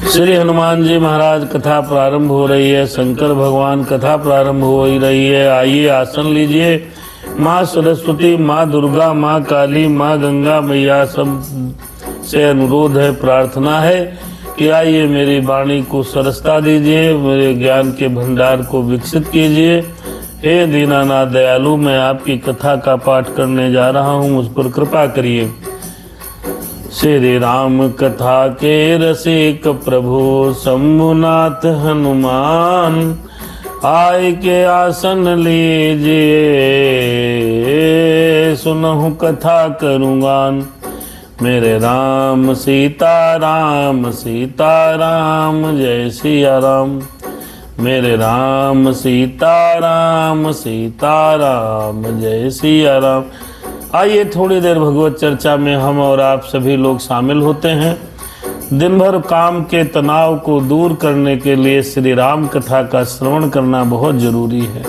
श्री हनुमान जी महाराज कथा प्रारंभ हो रही है। शंकर भगवान कथा प्रारंभ हो ही रही है। आइए आसन लीजिए। माँ सरस्वती, माँ दुर्गा, माँ काली, माँ गंगा मैया सब से अनुरोध है, प्रार्थना है कि आइए मेरी वाणी को सरसता दीजिए, मेरे ज्ञान के भंडार को विकसित कीजिए। हे दीनानाथ दयालु, मैं आपकी कथा का पाठ करने जा रहा हूँ, मुझ पर कृपा करिए। श्री राम कथा के रसिक प्रभु शंभुनाथ हनुमान, आय के आसन लीजिए, सुनहु कथा करूँगान। मेरे राम सीता राम, सीता राम, जय सिया राम। मेरे राम सीता राम, सीता राम, जय सिया राम। आइए थोड़ी देर भगवत चर्चा में हम और आप सभी लोग शामिल होते हैं। दिन भर काम के तनाव को दूर करने के लिए श्री राम कथा का श्रवण करना बहुत जरूरी है।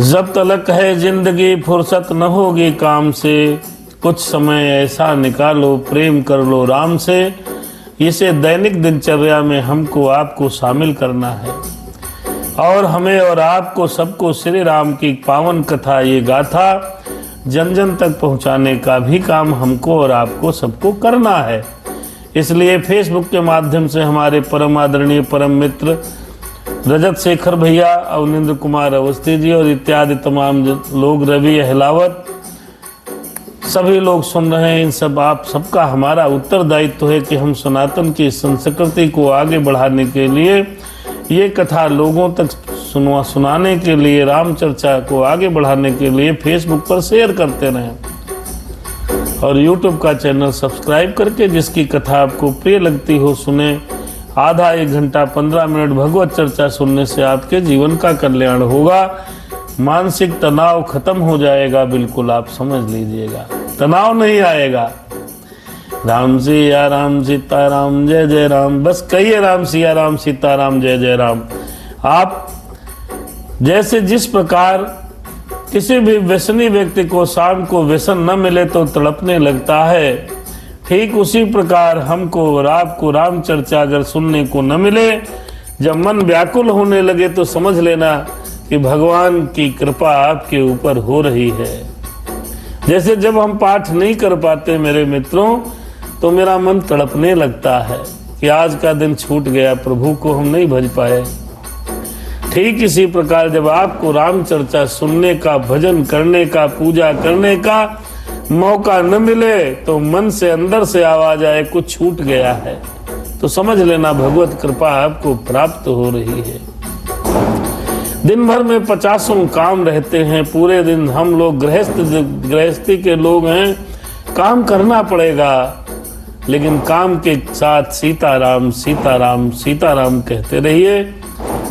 जब तलक है जिंदगी फुर्सत न होगी काम से, कुछ समय ऐसा निकालो प्रेम कर लो राम से। इसे दैनिक दिनचर्या में हमको आपको शामिल करना है और हमें और आपको सबको श्री राम की पावन कथा, ये गाथा जन जन तक पहुंचाने का भी काम हमको और आपको सबको करना है। इसलिए फेसबुक के माध्यम से हमारे परम आदरणीय परम मित्र रजत शेखर भैया, अवनिंद्र कुमार अवस्थी जी और इत्यादि तमाम लोग, रवि अहलावत, सभी लोग सुन रहे हैं। इन सब आप सबका हमारा उत्तरदायित्व है कि हम सनातन की संस्कृति को आगे बढ़ाने के लिए, ये कथा लोगों तक सुनाने के लिए, राम चर्चा को आगे बढ़ाने के लिए फेसबुक पर शेयर करते रहें और यूट्यूब का चैनल सब्सक्राइब करके जिसकी कथा आपको प्रिय लगती हो सुने। आधा 1 घंटा 15 मिनट भगवत चर्चा सुनने से आपके जीवन का कल्याण होगा, मानसिक तनाव खत्म हो जाएगा। बिल्कुल आप समझ लीजिएगा, तनाव नहीं आएगा। राम सिया राम, सीता राम, जय जय राम। बस कहिए राम सिया राम, सीता राम, जय जय राम। आप जैसे जिस प्रकार किसी भी व्यसनी व्यक्ति को शाम को व्यसन न मिले तो तड़पने लगता है, ठीक उसी प्रकार हमको और आपको राम चर्चा अगर सुनने को न मिले, जब मन व्याकुल होने लगे तो समझ लेना कि भगवान की कृपा आपके ऊपर हो रही है। जैसे जब हम पाठ नहीं कर पाते मेरे मित्रों, तो मेरा मन तड़पने लगता है कि आज का दिन छूट गया, प्रभु को हम नहीं भज पाए। ठीक इसी प्रकार जब आपको राम चर्चा सुनने का, भजन करने का, पूजा करने का मौका न मिले तो मन से अंदर से आवाज आए कुछ छूट गया है, तो समझ लेना भगवत कृपा आपको प्राप्त हो रही है। दिन भर में 50 काम रहते हैं। पूरे दिन हम लोग गृहस्थी के लोग हैं, काम करना पड़ेगा, लेकिन काम के साथ सीताराम सीताराम सीताराम कहते रहिए।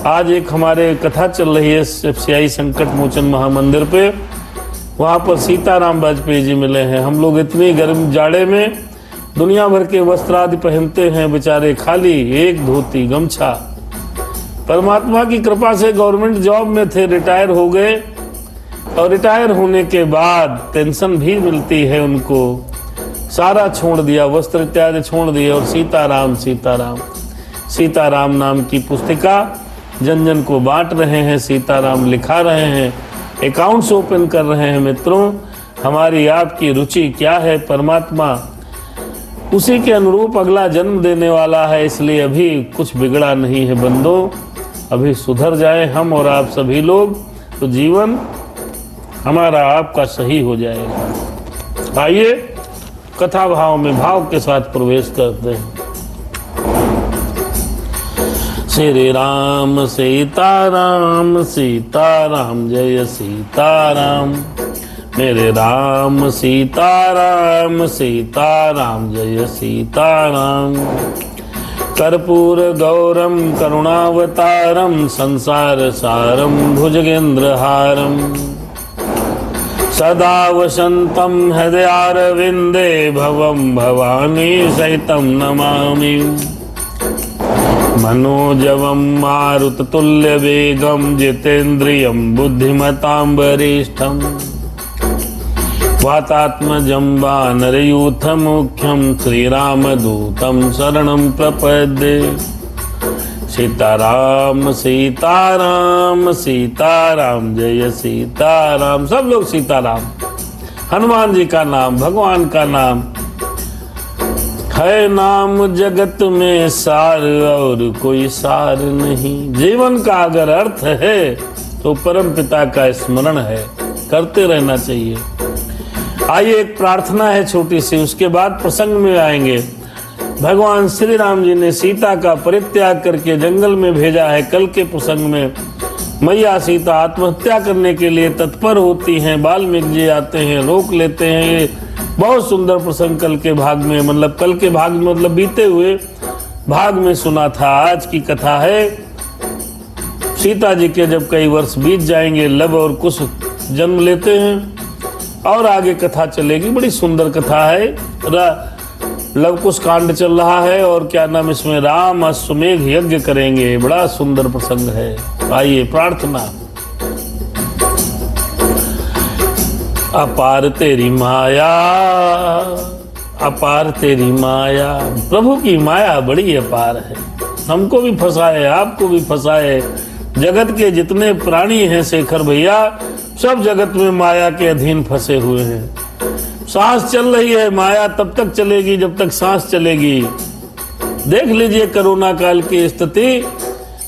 आज एक हमारे कथा चल रही है सियाई संकट मोचन महामंदिर पे, वहाँ पर सीताराम वाजपेयी जी मिले हैं। हम लोग इतनी गर्म जाड़े में दुनिया भर के वस्त्र आदि पहनते हैं, बेचारे खाली एक धोती गमछा। परमात्मा की कृपा से गवर्नमेंट जॉब में थे, रिटायर हो गए और रिटायर होने के बाद पेंशन भी मिलती है उनको। सारा छोड़ दिया, वस्त्र इत्यादि छोड़ दिए और सीताराम सीताराम सीताराम नाम की पुस्तिका जन जन को बांट रहे हैं, सीताराम लिखा रहे हैं, अकाउंट्स ओपन कर रहे हैं। मित्रों, हमारी आपकी रुचि क्या है? परमात्मा उसी के अनुरूप अगला जन्म देने वाला है, इसलिए अभी कुछ बिगड़ा नहीं है बंदो। अभी सुधर जाए हम और आप सभी लोग, तो जीवन हमारा आपका सही हो जाएगा। आइए कथा भाव में भाव के साथ प्रवेश करते हैं। श्री राम सीता राम, सीता राम, जय सीता राम। मेरे राम सीता राम, सीता राम, जय सीता राम। कर्पूर गौरम करुणावतारम, संसार सारम भुजगेंद्रहारम। सदा वसंतम हृदयारविंदे, भवम भवानी सहितम नमामि। मनोजवम मारुततुल्य वेगम, जितेन्द्रियम बुद्धिमतां वरिष्ठम। वातात्मजं वानरयूथ मुख्यं श्रीरामदूतं शरणं प्रपद्ये। सीताराम सीताराम सीताराम जय सीताराम। सब लोग सीताराम। हनुमान जी का नाम, भगवान का नाम है नाम जगत में सार, और कोई सार नहीं। जीवन का अगर अर्थ है तो परम पिता का स्मरण है, करते रहना चाहिए। आइए एक प्रार्थना है छोटी सी, उसके बाद प्रसंग में आएंगे। भगवान श्री राम जी ने सीता का परित्याग करके जंगल में भेजा है। कल के प्रसंग में मैया सीता आत्महत्या करने के लिए तत्पर होती हैं, वाल्मीकि जी आते हैं, रोक लेते हैं। ये बहुत सुंदर प्रसंग कल के भाग में, मतलब कल के भाग में मतलब बीते हुए भाग में सुना था। आज की कथा है सीता जी के जब कई वर्ष बीत जाएंगे, लव और कुश जन्म लेते हैं, और आगे कथा चलेगी। बड़ी सुंदर कथा है। लव कुश कांड चल रहा है, और क्या नाम इसमें राम अश्वमेघ यज्ञ करेंगे। बड़ा सुंदर प्रसंग है। आइए प्रार्थना। अपार तेरी माया, अपार तेरी माया। प्रभु की माया बड़ी अपार है। हमको भी फंसाए, आपको भी फंसाए। जगत के जितने प्राणी हैं शेखर भैया, सब जगत में माया के अधीन फंसे हुए हैं। सांस चल रही है, माया तब तक चलेगी जब तक सांस चलेगी। देख लीजिए कोरोना काल की स्थिति,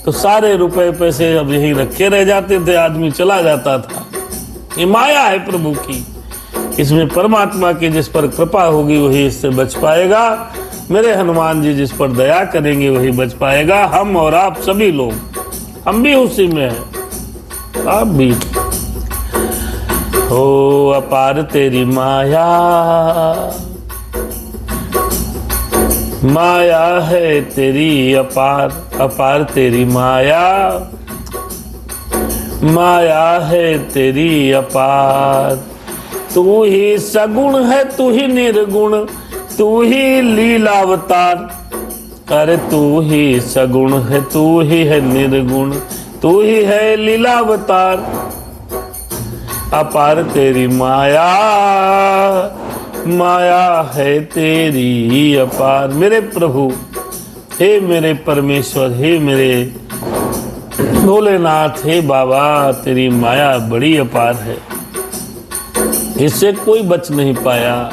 तो सारे रुपए पैसे अब यहीं रखे रह जाते थे, आदमी चला जाता था। ये माया है प्रभु की। इसमें परमात्मा की जिस पर कृपा होगी वही इससे बच पाएगा। मेरे हनुमान जी जिस पर दया करेंगे वही बच पाएगा। हम और आप सभी लोग, हम भी उसी में हैं, आप भी। हो अपार तेरी माया, माया है तेरी अपार, अपार तेरी माया, माया है तेरी अपार। तू ही सगुण है, तू ही निर्गुण, तू ही लीलावतार। अरे तू ही सगुण है, तू ही है निर्गुण, तू ही है लीलावतार। अपार तेरी माया, माया है तेरी अपार। मेरे प्रभु, हे मेरे परमेश्वर, हे मेरे भोलेनाथ, हे बाबा, तेरी माया बड़ी अपार है। इससे कोई बच नहीं पाया,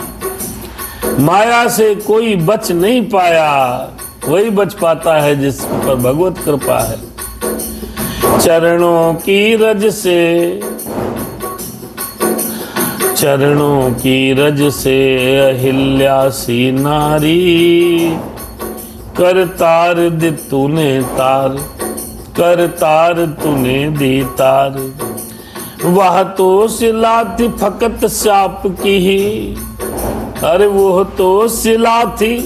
माया से कोई बच नहीं पाया। वही बच पाता है जिस पर भगवत कृपा है। चरणों की रज से, चरणों की रज से अहिल्या सी नारी, कर तार दे तूने तार, कर तार तूने दी तार। वह तो सिला थी फकत साप की ही, अरे वो तो सिला थी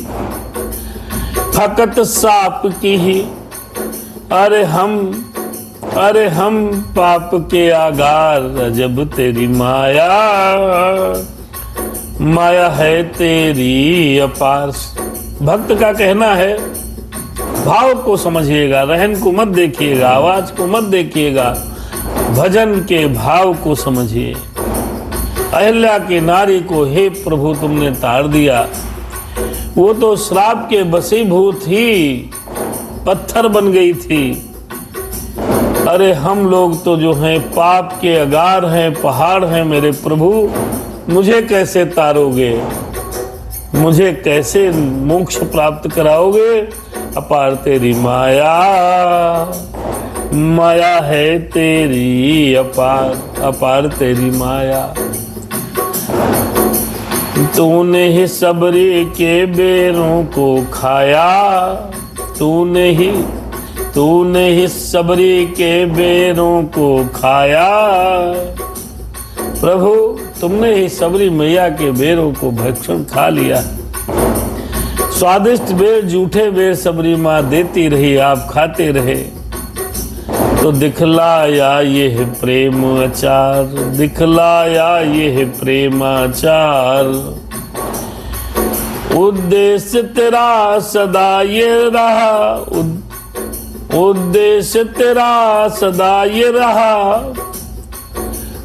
फकत साप की ही। अरे हम पाप के आगार, अजब तेरी माया, माया है तेरी अपार। भक्त का कहना है, भाव को समझिएगा, रहन को मत देखिएगा, आवाज को मत देखिएगा, भजन के भाव को समझिए। अहिल्या की नारी को हे प्रभु तुमने तार दिया। वो तो श्राप के बसीभूत ही पत्थर बन गई थी। अरे हम लोग तो जो हैं पाप के अगार हैं, पहाड़ हैं। मेरे प्रभु मुझे कैसे तारोगे, मुझे कैसे मोक्ष प्राप्त कराओगे। अपार तेरी माया, माया है तेरी अपार, अपार तेरी माया। तूने ही सबरी के बेरों को खाया, तूने ही सबरी के बेरों को खाया। प्रभु तुमने ही सबरी मैया के बेरों को भक्षण खा लिया। स्वादिष्ट बेर, जूठे बेर सबरी माँ देती रही, आप खाते रहे। तो दिखलाया ये है प्रेम आचार, दिखलाया ये है प्रेम आचार। उद्देश्य तेरा सदा ये रहा, उद्देश्य तेरा सदा ये रहा।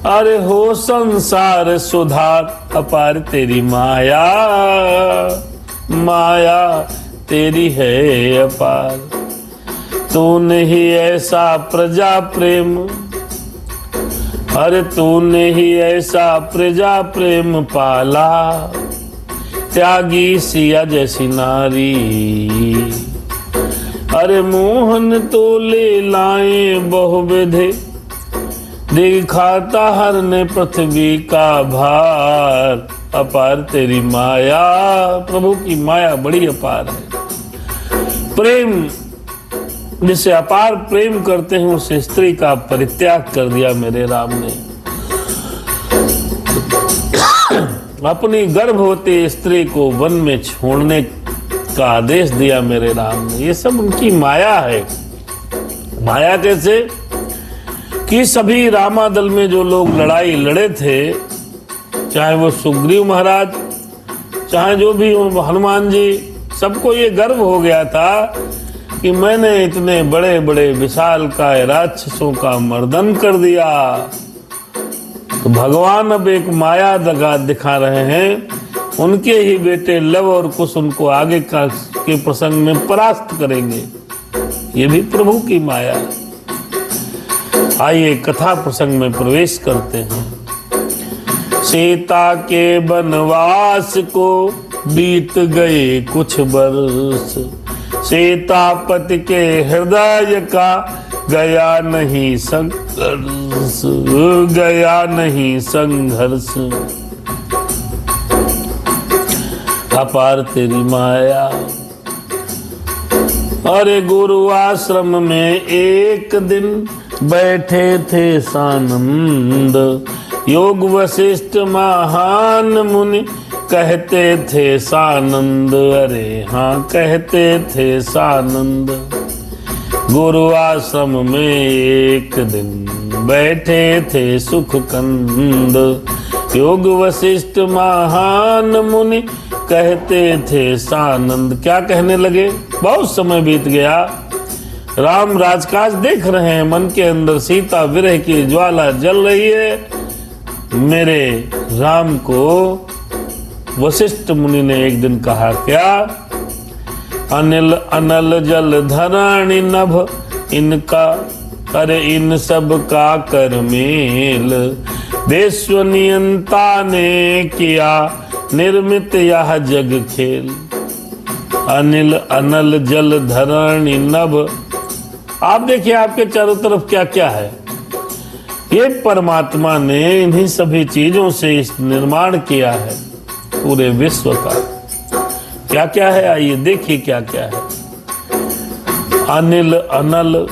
अरे हो संसार सुधार अपार तेरी माया, माया तेरी है अपार। तूने ही ऐसा प्रजा प्रेम, अरे तूने ही ऐसा प्रजा प्रेम पाला, त्यागी सिया जैसी नारी। अरे मोहन तो ले लाए बहुविधे, दिखाता हर ने पृथ्वी का भार, अपार तेरी माया। प्रभु की माया बड़ी अपार है। प्रेम जिसे अपार प्रेम करते हैं उस स्त्री का परित्याग कर दिया मेरे राम ने। अपनी गर्भवती स्त्री को वन में छोड़ने का आदेश दिया मेरे राम ने। ये सब उनकी माया है। माया कैसे कि सभी रामादल में जो लोग लड़ाई लड़े थे, चाहे वो सुग्रीव महाराज, चाहे जो भी हनुमान जी, सबको ये गर्व हो गया था कि मैंने इतने बड़े बड़े विशालकाय राक्षसों का मर्दन कर दिया। तो भगवान अब एक माया दगा दिखा रहे हैं। उनके ही बेटे लव और कुश उनको आगे के प्रसंग में परास्त करेंगे। ये भी प्रभु की माया है। आइए कथा प्रसंग में प्रवेश करते हैं। सीता के वनवास को बीत गए कुछ वर्ष, सीतापति के हृदय का गया नहीं संघर्ष, गया नहीं संघर्ष, अपार तेरी माया। अरे गुरु आश्रम में एक दिन बैठे थे सानंद, योग वशिष्ठ महान मुनि कहते थे सानंद। अरे हाँ कहते थे सानंद। गुरु आश्रम में एक दिन बैठे थे सुखकंद, योग वशिष्ठ महान मुनि कहते थे सानंद। क्या कहने लगे? बहुत समय बीत गया, राम राजकाज देख रहे हैं, मन के अंदर सीता विरह की ज्वाला जल रही है। मेरे राम को वशिष्ठ मुनि ने एक दिन कहा क्या? अनिल अनल जल धराणी नभ इनका, अरे इन सब का कर मेल, विश्व नियंता ने किया निर्मित यह जग खेल। अनिल अनल जल धराणी नभ, आप देखिए आपके चारों तरफ क्या क्या है। ये परमात्मा ने इन्हीं सभी चीजों से इस निर्माण किया है पूरे विश्व का। क्या क्या है आइए देखिए क्या क्या है। अनिल अनल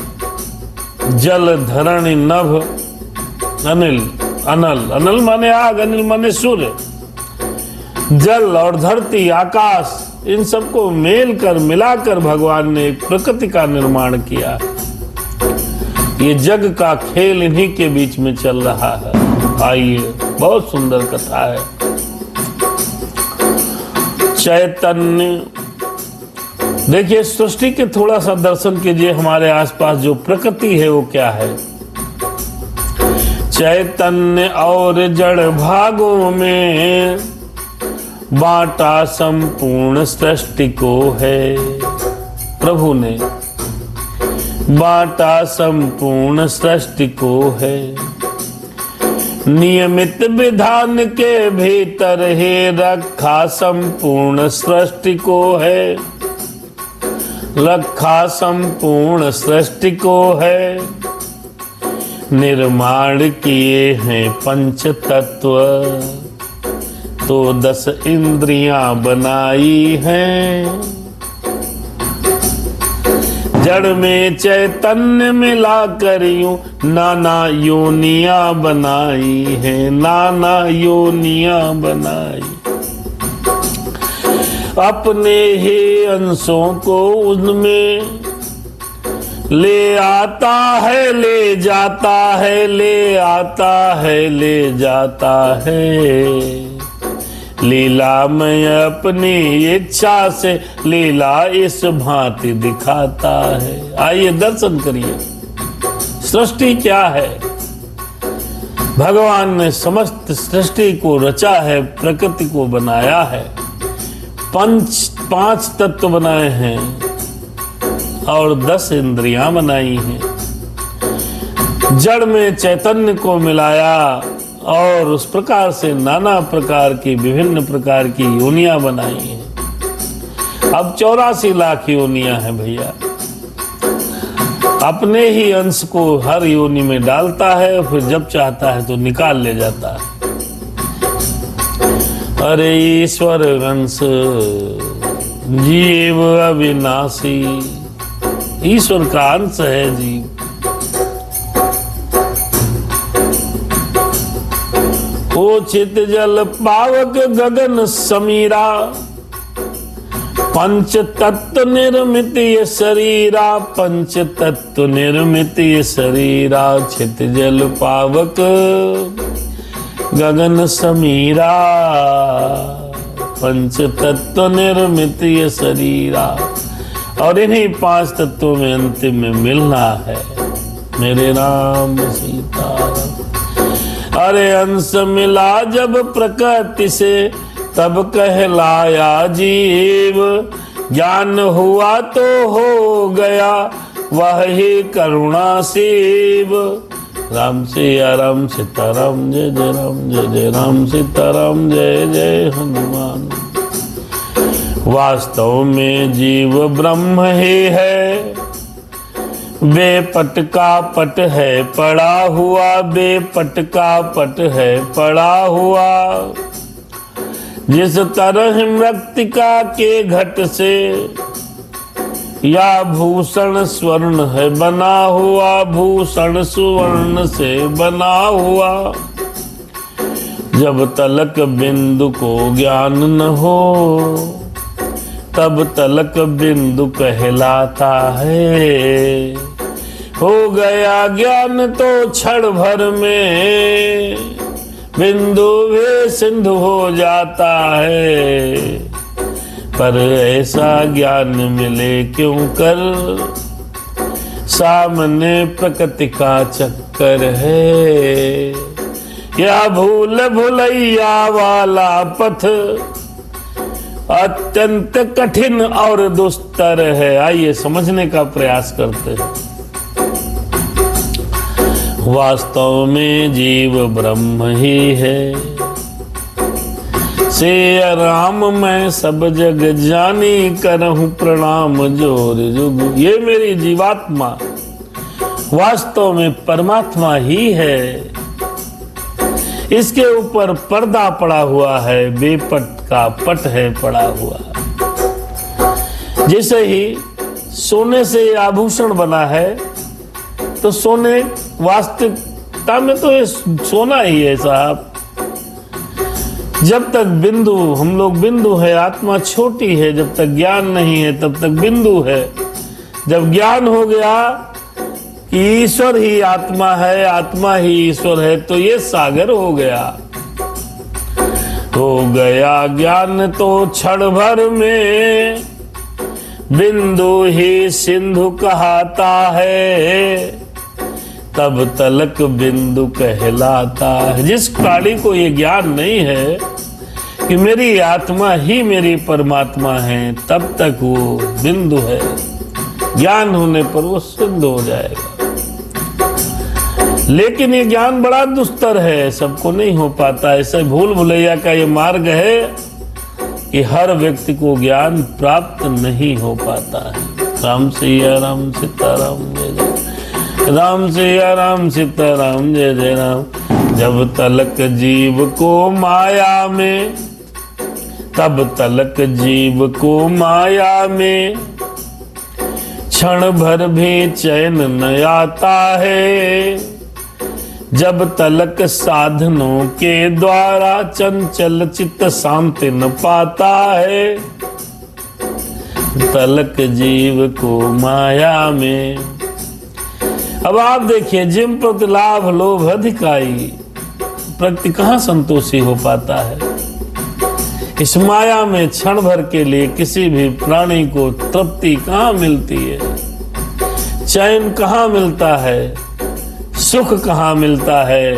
जल धरणि नभ, अनिल अनल, अनल माने आग, अनिल माने सूर्य, जल और धरती आकाश, इन सबको मेल कर मिलाकर भगवान ने प्रकृति का निर्माण किया। ये जग का खेल इन्हीं के बीच में चल रहा है। आइए बहुत सुंदर कथा है। चैतन्य, देखिए सृष्टि के थोड़ा सा दर्शन कीजिए। हमारे आसपास जो प्रकृति है वो क्या है। चैतन्य और जड़ भागों में बांटा संपूर्ण सृष्टि को है। प्रभु ने बांटा संपूर्ण सृष्टि को है। नियमित विधान के भीतर ही रखा संपूर्ण सृष्टि को है, रखा संपूर्ण सृष्टि को है। निर्माण किए हैं पंच तत्व, तो 10 इंद्रियां बनाई हैं। जड़ में चैतन्य मिला कर यूं नाना योनियां बनाई हैं, नाना योनियां बनाई। अपने ही अंशों को उनमें ले आता है, ले जाता है, ले आता है, ले जाता है। लीला में अपनी इच्छा से लीला इस भांति दिखाता है। आइए दर्शन करिए सृष्टि क्या है। भगवान ने समस्त सृष्टि को रचा है, प्रकृति को बनाया है, पांच तत्व बनाए हैं और 10 इंद्रियां बनाई हैं। जड़ में चैतन्य को मिलाया और उस प्रकार से नाना प्रकार की विभिन्न प्रकार की योनियां बनाई हैं। अब 84 लाख योनियां हैं भैया। अपने ही अंश को हर योनि में डालता है, फिर जब चाहता है तो निकाल ले जाता है। अरे ईश्वर अंश जीव अविनाशी, ईश्वर का अंश है जीव। ओ चित जल पावक गगन समीरा, पंच तत्व निर्मित ये शरीरा, पंच तत्व निर्मित ये शरीरा, छित जल पावक गगन समीरा, पंच तत्व निर्मित ये शरीरा। और इन्हीं 5 तत्वों में अंतिम में मिलना है मेरे राम सीता। अरे अंश मिला जब प्रकृति से, तब कहलाया जीव, ज्ञान हुआ तो हो गया वह ही करुणा शिव। राम सिया राम सीताराम, जय जय राम, जय जय राम सीताराम, जय जय हनुमान। वास्तव में जीव ब्रह्म ही है, बेपट का पट है पड़ा हुआ, बेपट का पट है पड़ा हुआ। जिस तरह मृत्तिका के घट से या भूषण स्वर्ण है बना हुआ, भूषण सुवर्ण से बना हुआ। जब तलक बिंदु को ज्ञान न हो, तब तलक बिंदु कहलाता है। हो गया ज्ञान तो क्षण भर में, बिंदु भी सिंधु हो जाता है। पर ऐसा ज्ञान मिले क्यों कर, सामने प्रकृति का चक्कर है। यह भूल भुलैया वाला पथ अत्यंत कठिन और दुस्तर है। आइए समझने का प्रयास करते हैं। वास्तव में जीव ब्रह्म ही है, से राम मैं सब जग जानी, करहूं प्रणाम जोर जुग। ये मेरी जीवात्मा वास्तव में परमात्मा ही है। इसके ऊपर पर्दा पड़ा हुआ है, बेपट का पट है पड़ा हुआ। जैसे ही सोने से आभूषण बना है, तो सोने वास्तविकता में तो ये सोना ही है साहब। जब तक बिंदु, हम लोग बिंदु है, आत्मा छोटी है। जब तक ज्ञान नहीं है तब तक बिंदु है। जब ज्ञान हो गया कि ईश्वर ही आत्मा है, आत्मा ही ईश्वर है, तो ये सागर हो गया। हो गया ज्ञान तो क्षण भर में, बिंदु ही सिंधु कहता है। तब तलक बिंदु कहलाता है। जिस प्राणी को ये ज्ञान नहीं है कि मेरी आत्मा ही मेरी परमात्मा है, तब तक वो बिंदु है। ज्ञान होने पर वो सिंधु हो जाएगा। लेकिन ये ज्ञान बड़ा दुस्तर है, सबको नहीं हो पाता। ऐसे भूल भुलैया का ये मार्ग है कि हर व्यक्ति को ज्ञान प्राप्त नहीं हो पाता है। राम सिया राम सीताराम, जय जय राम सिया राम सीताराम, जय जय राम। जब तलक जीव को माया में, तब तलक जीव को माया में, क्षण भर भी चैन न आता है। जब तलक साधनों के द्वारा चंचल चित्त शांति न पाता है। तलक जीव को माया में। अब आप देखिए, जिम प्रति लाभ लोभ अधिकाई, प्रकृति कहाँ संतोषी हो पाता है। इस माया में क्षण भर के लिए किसी भी प्राणी को तृप्ति कहाँ मिलती है, चैन कहाँ मिलता है, सुख कहाँ मिलता है।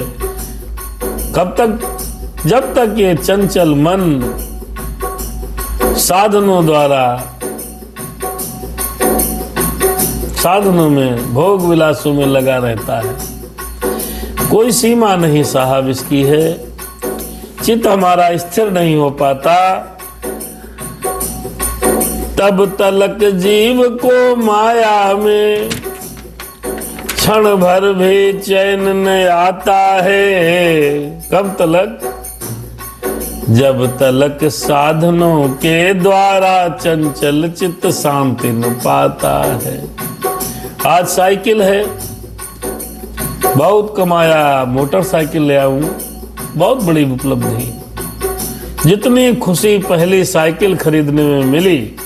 कब तक? जब तक ये चंचल मन साधनों द्वारा, साधनों में, भोग विलासों में लगा रहता है। कोई सीमा नहीं साहब इसकी है। चित्त हमारा स्थिर नहीं हो पाता, तब तलक जीव को माया में क्षण भर भी चैन न आता है। कब तलक? जब तलक साधनों के द्वारा चंचल चित्त शांति न पाता है। आज साइकिल है, बहुत कमाया, मोटरसाइकिल ले आऊं, बहुत बड़ी उपलब्धि। जितनी खुशी पहली साइकिल खरीदने में मिली,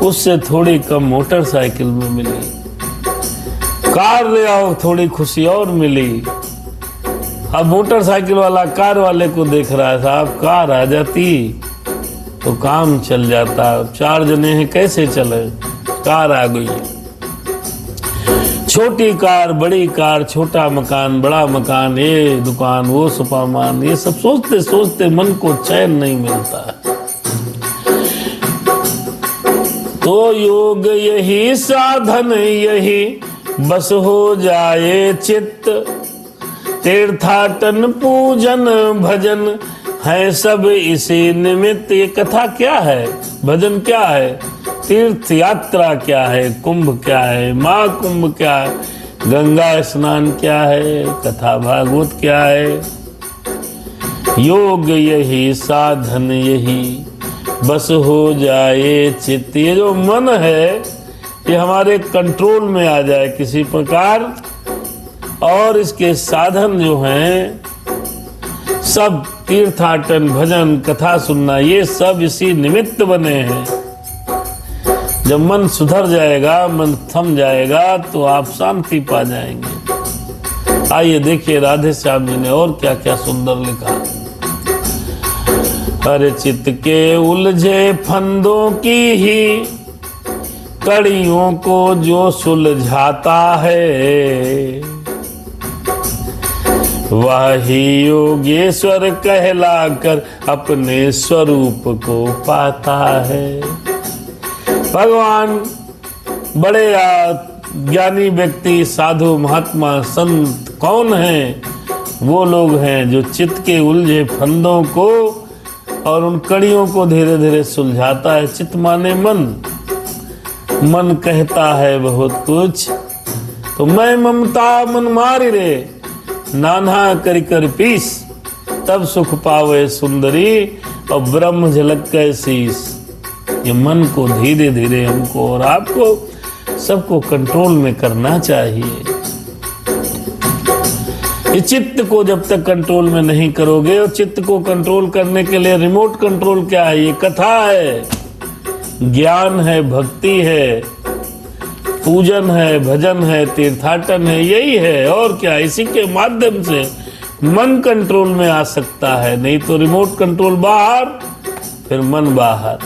उससे थोड़ी कम मोटरसाइकिल में मिली। कार ले आओ, थोड़ी खुशी और मिली। अब मोटरसाइकिल वाला कार वाले को देख रहा है, साहब कार आ जाती तो काम चल जाता। 4 जने हैं, कैसे चले? कार आ गई। छोटी कार, बड़ी कार, छोटा मकान, बड़ा मकान, ये दुकान, वो सुपरमान, ये सब सोचते सोचते मन को चैन नहीं मिलता। तो योग यही, साधन यही, बस हो जाए चित्त। तीर्थाटन पूजन भजन है सब इसी निमित्त। ये कथा क्या है? भजन क्या है? तीर्थ यात्रा क्या है? कुंभ क्या है? महाकुंभ क्या है? गंगा स्नान क्या है? कथा भागवत क्या है? योग यही, साधन यही, बस हो जाए चित्त। ये जो मन है ये हमारे कंट्रोल में आ जाए किसी प्रकार, और इसके साधन जो हैं सब तीर्थाटन, भजन, कथा सुनना, ये सब इसी निमित्त बने हैं। जब मन सुधर जाएगा, मन थम जाएगा, तो आप शांति पा जाएंगे। आइए देखिए राधे श्याम जी ने और क्या क्या सुंदर लिखा। अरे चित्त के उलझे फंदों की ही कड़ियों को जो सुलझाता है, वही योगेश्वर कहलाकर अपने स्वरूप को पाता है। भगवान बड़े ज्ञानी व्यक्ति, साधु, महात्मा, संत कौन हैं? वो लोग हैं जो चित्त के उलझे फंदों को और उन कड़ियों को धीरे धीरे सुलझाता है। चित्त माने मन। मन कहता है बहुत कुछ, तो मैं ममता मन मारी रे, नाना करी कर पीस, तब सुख पावे सुंदरी, और ब्रह्म झलक के शीस। ये मन को धीरे धीरे हमको और आपको सबको कंट्रोल में करना चाहिए। ये चित्त को जब तक कंट्रोल में नहीं करोगे, और चित्त को कंट्रोल करने के लिए रिमोट कंट्रोल क्या है? ये कथा है, ज्ञान है, भक्ति है, पूजन है, भजन है, तीर्थाटन है, यही है और क्या। इसी के माध्यम से मन कंट्रोल में आ सकता है, नहीं तो रिमोट कंट्रोल बाहर, फिर मन बाहर।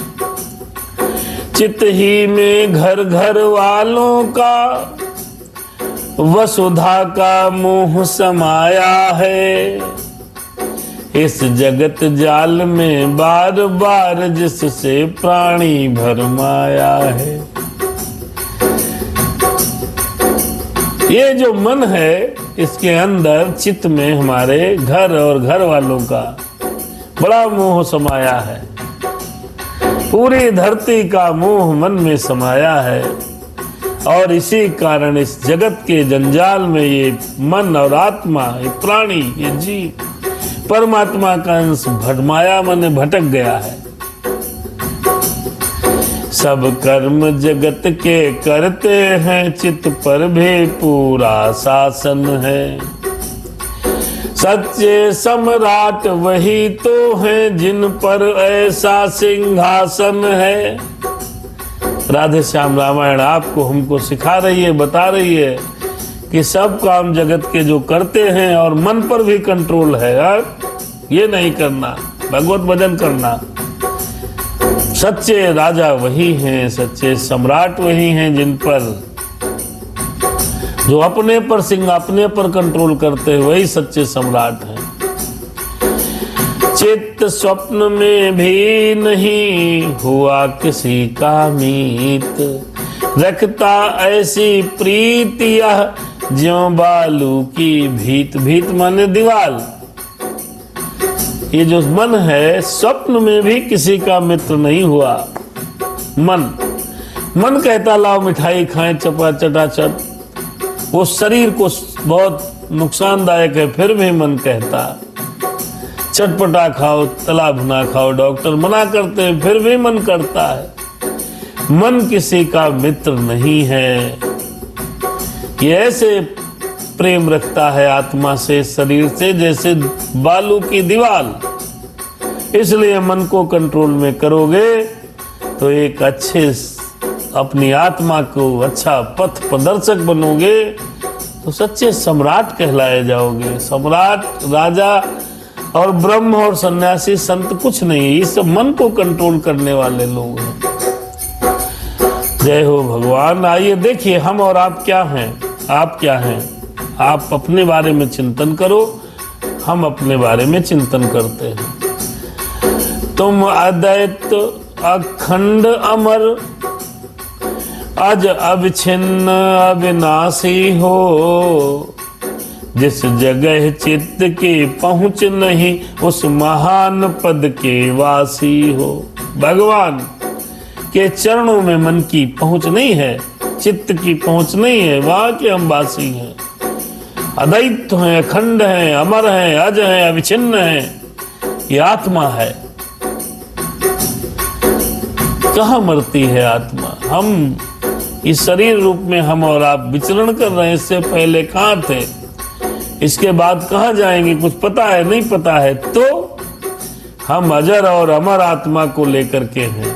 चित्त ही में घर घर वालों का वसुधा का मोह समाया है। इस जगत जाल में बार बार जिससे प्राणी भरमाया है। ये जो मन है, इसके अंदर चित्त में हमारे घर और घर वालों का बड़ा मोह समाया है। पूरी धरती का मोह मन में समाया है, और इसी कारण इस जगत के जंजाल में ये मन और आत्मा, ये प्राणी, ये जीव परमात्मा का अंश भटमाया मन भटक गया है। सब कर्म जगत के करते हैं, चित्त पर भी पूरा शासन है। सच्चे सम्राट वही तो हैं जिन पर ऐसा सिंहासन है। राधे श्याम रामायण आपको हमको सिखा रही है, बता रही है कि सब काम जगत के जो करते हैं और मन पर भी कंट्रोल है यार, ये नहीं करना, भगवत भजन करना। सच्चे राजा वही हैं, सच्चे सम्राट वही हैं जिन पर, जो अपने पर कंट्रोल करते हैं, वही सच्चे सम्राट हैं। चित्त स्वप्न में भी नहीं हुआ किसी का मीत, रखता ऐसी प्रीत यह ज्यों बालू की भीत। भीत माने दीवाल। ये जो मन है स्वप्न में भी किसी का मित्र नहीं हुआ। मन कहता लाओ मिठाई खाएं चटाचट, वो शरीर को बहुत नुकसानदायक है, फिर भी मन कहता चटपटा खाओ, तला भुना खाओ, डॉक्टर मना करते हैं फिर भी मन करता है। मन किसी का मित्र नहीं है। ये ऐसे प्रेम रखता है आत्मा से, शरीर से, जैसे बालू की दीवार। इसलिए मन को कंट्रोल में करोगे तो एक अच्छे अपनी आत्मा को अच्छा पथ प्रदर्शक बनोगे, तो सच्चे सम्राट कहलाए जाओगे। सम्राट, राजा और ब्रह्म और सन्यासी संत कुछ नहीं, ये सब मन को कंट्रोल करने वाले लोग हैं। जय हो भगवान। आइए देखिए हम और आप क्या हैं। आप क्या हैं? आप अपने बारे में चिंतन करो, हम अपने बारे में चिंतन करते हैं। तुम अद्वैत अखंड अमर, अज अविच्छिन्न अविनाशी हो, जिस जगह चित्त की पहुंच नहीं उस महान पद के वासी हो। भगवान के चरणों में मन की पहुंच नहीं है, चित्त की पहुंच नहीं है, वहां के हम वासी हैं। अद्वैत हैं, अखंड हैं, अमर हैं, अज हैं, अविच्छिन्न हैं। ये आत्मा है। कहाँ मरती है आत्मा? हम इस शरीर रूप में हम और आप विचरण कर रहे हैं। इससे पहले कहाँ थे? इसके बाद कहाँ जाएंगे? कुछ पता है? नहीं पता है। तो हम अजर और अमर आत्मा को लेकर के हैं।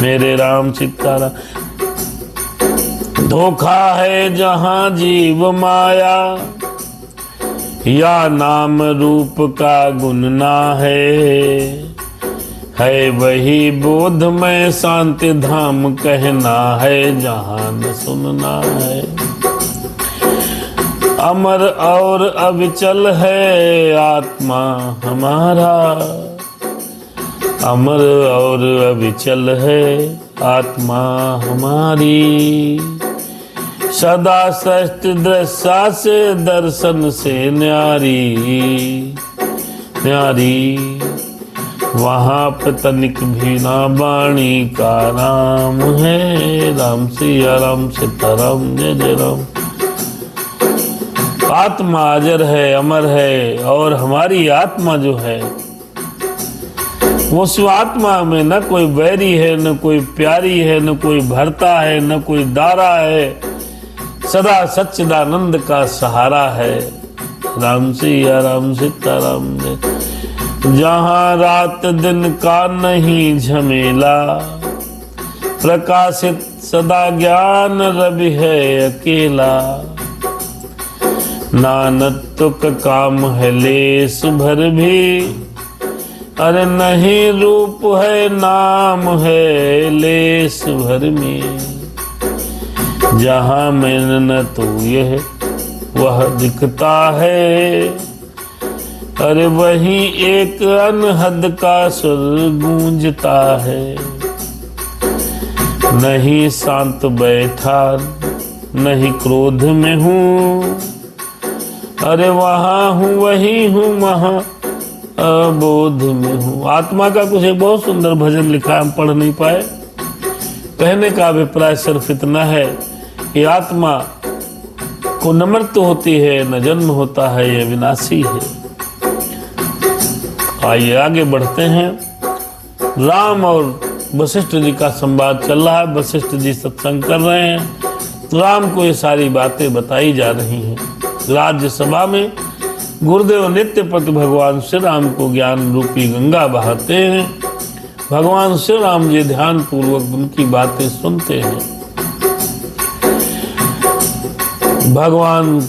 मेरे राम सीताराम। धोखा है जहां जीव माया, या नाम रूप का गुण ना है वही बोध में शांति धाम कहना है, जहां न सुनना है। अमर और अविचल है आत्मा हमारा, अमर और अविचल है आत्मा हमारी। सदा सस्त दृष्टा से दर्शन से न्यारी, वहाँ पे तनिक भी ना वाणी का नाम है। राम सिया राम सीताराम जय जय राम। आत्मा अजर है, अमर है, और हमारी आत्मा जो है वो उस आत्मा में न कोई बैरी है, न कोई प्यारी है, न कोई भरता है, न कोई दारा है। सदा सच्चिदानंद का सहारा है। राम सिया राम सीताराम जय। जहाँ रात दिन का नहीं झमेला, प्रकाशित सदा ज्ञान रवि है अकेला। नानक तुक काम है लेस भर भी, अरे नहीं रूप है नाम है लेस भर में। जहाँ में न तो यह वह दिखता है, अरे वही एक अनहद का सुर गूंजता है। नहीं शांत बैठा नहीं क्रोध में हूँ, अरे वहाँ हूँ वही हूँ वहाँ अबोध में हूँ। आत्मा का कुछ एक बहुत सुंदर भजन लिखा है, हम पढ़ नहीं पाए। कहने का अभिप्राय सिर्फ इतना है कि आत्मा को न मृत्यु होती है न जन्म होता है, ये विनाशी है। आइए आगे बढ़ते हैं। राम और वशिष्ठ जी का संवाद चल रहा है। वशिष्ठ जी सत्संग कर रहे हैं। राम को ये सारी बातें बताई जा रही हैं। राज्यसभा में गुरुदेव नित्यपति भगवान श्री राम को ज्ञान रूपी गंगा बहाते हैं। भगवान श्री राम जी ध्यान पूर्वक उनकी बातें सुनते हैं। भगवान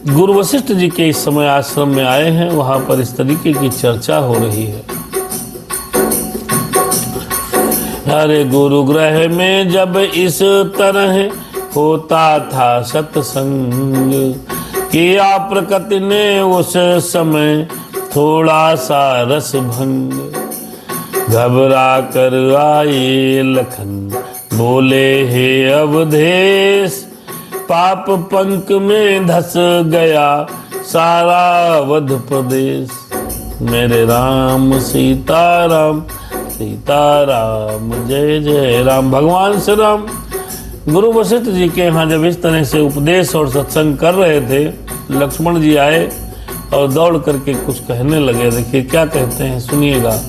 गुरु वशिष्ठ जी के इस समय आश्रम में आए हैं। वहां पर इस तरीके की चर्चा हो रही है। अरे गुरु ग्रह में जब इस तरह होता था सत्संग, किया प्रकृति ने उस समय थोड़ा सा रस भंग। घबरा कर आए लखन, बोले हे अवधेश, पाप पंक में धस गया सारा अवध प्रदेश। मेरे राम सीताराम, सीताराम जय जय राम। भगवान श्री राम गुरु वशिष्ठ जी के यहाँ जब इस तरह से उपदेश और सत्संग कर रहे थे, लक्ष्मण जी आए और दौड़ करके कुछ कहने लगे। देखिए क्या कहते हैं, सुनिएगा।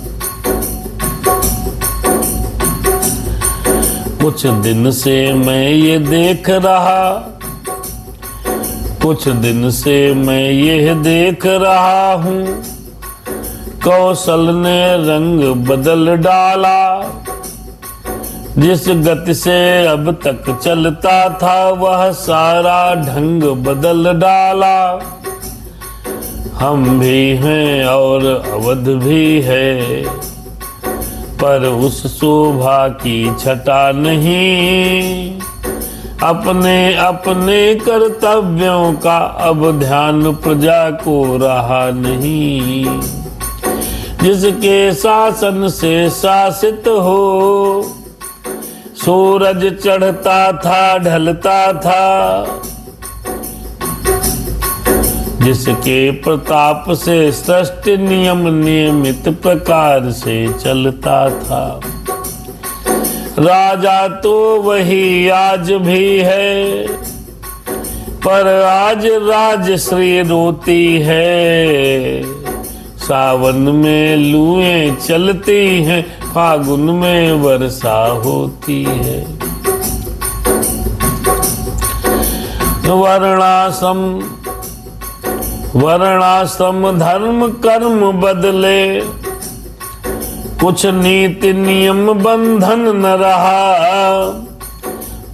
कुछ दिन से मैं ये देख रहा, कुछ दिन से मैं ये देख रहा हूँ, कौशल ने रंग बदल डाला। जिस गति से अब तक चलता था वह सारा ढंग बदल डाला। हम भी हैं और अवध भी है, पर उस शोभा की छटा नहीं। अपने अपने कर्तव्यों का अब ध्यान प्रजा को रहा नहीं। जिसके शासन से शासित हो, सूरज चढ़ता था ढलता था। जिसके प्रताप से सृष्टि नियम नियमित प्रकार से चलता था। राजा तो वही आज भी है, पर आज राजश्री रोती है। सावन में लूएं चलती हैं, फागुन में वर्षा होती है। वर्णाश्रम धर्म कर्म बदले, कुछ नीति नियम बंधन न रहा।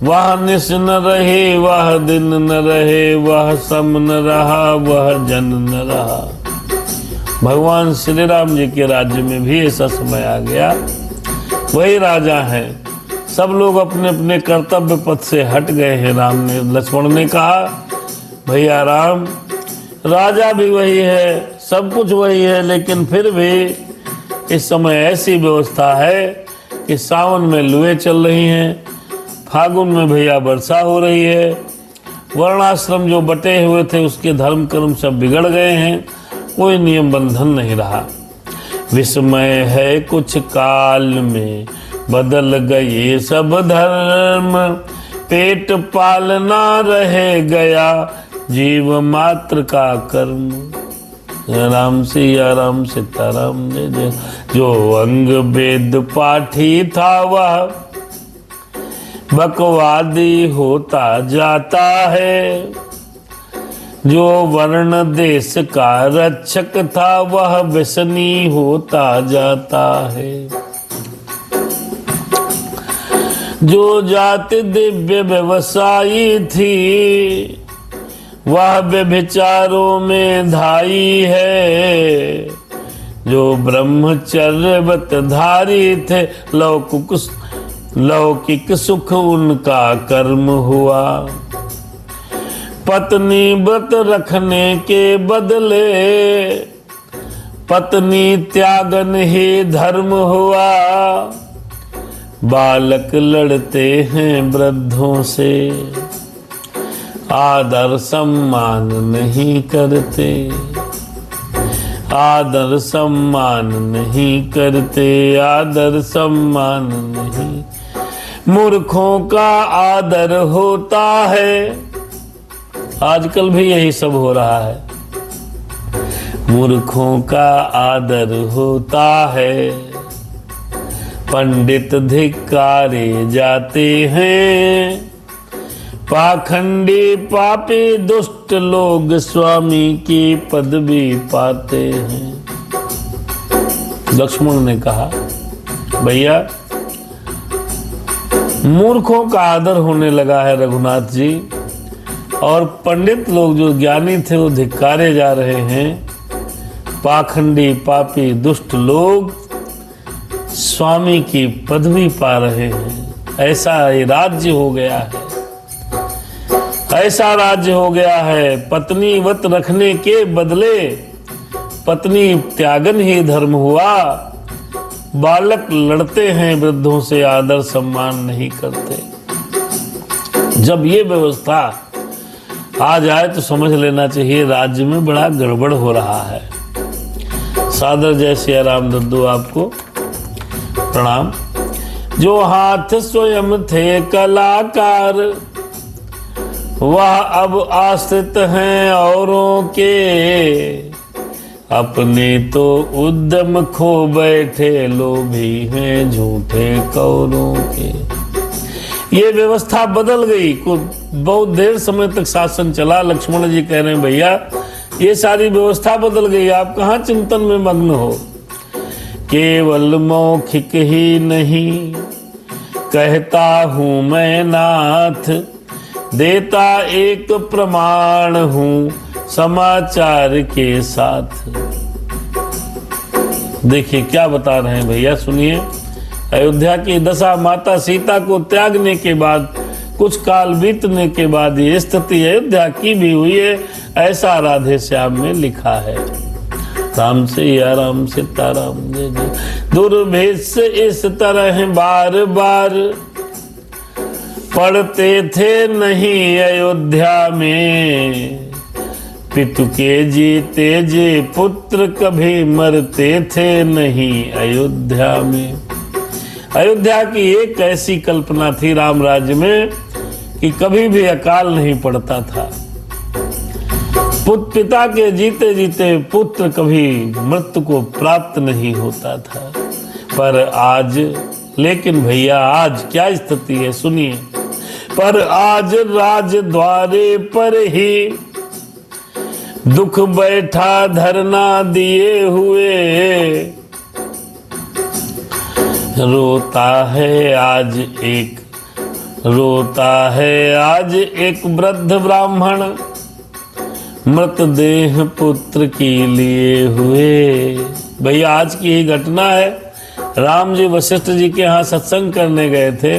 वह निश न रहे, वह दिन न रहे, वह सम न रहा, वह जन न रहा। भगवान श्री राम जी के राज्य में भी ऐसा समय आ गया। वही राजा हैं, सब लोग अपने अपने कर्तव्य पथ से हट गए हैं। राम ने, लक्ष्मण ने कहा, भैया राम, राजा भी वही है, सब कुछ वही है, लेकिन फिर भी इस समय ऐसी व्यवस्था है कि सावन में लुएं चल रही हैं, फागुन में भैया वर्षा हो रही है। वर्णाश्रम जो बटे हुए थे उसके धर्म कर्म सब बिगड़ गए हैं, कोई नियम बंधन नहीं रहा। विस्मय है कुछ काल में, बदल गए सब धर्म। पेट पालना रह गया जीव मात्र का कर्म। राम सिया राम सीताराम जय जय। जो अंग वेद पाठी था वह बकवादी होता जाता है। जो वर्ण देश का रक्षक था वह व्यसनी होता जाता है। जो जाति दिव्य व्यवसायी थी वह व्यभिचारों में धाई है। जो ब्रह्मचर्यव्रत धारी थे लौकिक सुख उनका कर्म हुआ। पत्नी व्रत रखने के बदले पत्नी त्यागन ही धर्म हुआ। बालक लड़ते हैं वृद्धों से, आदर सम्मान नहीं करते। आदर सम्मान नहीं करते, आदर सम्मान नहीं। मूर्खों का आदर होता है। आजकल भी यही सब हो रहा है। मूर्खों का आदर होता है। पंडित धिक्कारे जाते हैं। पाखंडी पापी दुष्ट लोग स्वामी की पदवी पाते हैं। लक्ष्मण ने कहा, भैया मूर्खों का आदर होने लगा है रघुनाथ जी, और पंडित लोग जो ज्ञानी थे वो धिक्कारे जा रहे हैं। पाखंडी पापी दुष्ट लोग स्वामी की पदवी पा रहे हैं। ऐसा ये राज्य हो गया है, ऐसा राज्य हो गया है। पत्नी व्रत रखने के बदले पत्नी त्यागन ही धर्म हुआ। बालक लड़ते हैं वृद्धों से, आदर सम्मान नहीं करते। जब ये व्यवस्था आ जाए तो समझ लेना चाहिए राज्य में बड़ा गड़बड़ हो रहा है। सादर जय सिया राम दद्दू आपको प्रणाम। जो हाथ स्वयं थे कलाकार, वह अब आश्रित हैं औरों के। अपने तो उद्यम खो बैठे, लोभी हैं झूठे कौरों के। ये व्यवस्था बदल गई। बहुत देर समय तक शासन चला। लक्ष्मण जी कह रहे हैं भैया ये सारी व्यवस्था बदल गई, आप कहाँ चिंतन में मग्न हो। केवल मौखिक ही नहीं कहता हूं मैं नाथ, देता एक प्रमाण हूं समाचार के साथ। देखिए क्या बता रहे हैं भैया, सुनिए। अयोध्या की दशा माता सीता को त्यागने के बाद कुछ काल बीतने के बाद ये स्थिति अयोध्या की भी हुई है, ऐसा राधे श्याम में लिखा है। राम से या राम सीताराम जय जय। दुर्भेष इस तरह बार बार पढ़ते थे नहीं अयोध्या में। पितु के जीते जी पुत्र कभी मरते थे नहीं अयोध्या में। अयोध्या की एक ऐसी कल्पना थी राम राज्य में कि कभी भी अकाल नहीं पड़ता था। पिता के जीते जीते पुत्र कभी मृत्यु को प्राप्त नहीं होता था। पर आज, लेकिन भैया आज क्या स्थिति है सुनिए। पर आज राज द्वारे पर ही दुख बैठा धरना दिए हुए। रोता है आज एक वृद्ध ब्राह्मण, मृतदेह पुत्र के लिए हुए। भैया आज की ही घटना है। राम जी वशिष्ठ जी के यहाँ सत्संग करने गए थे।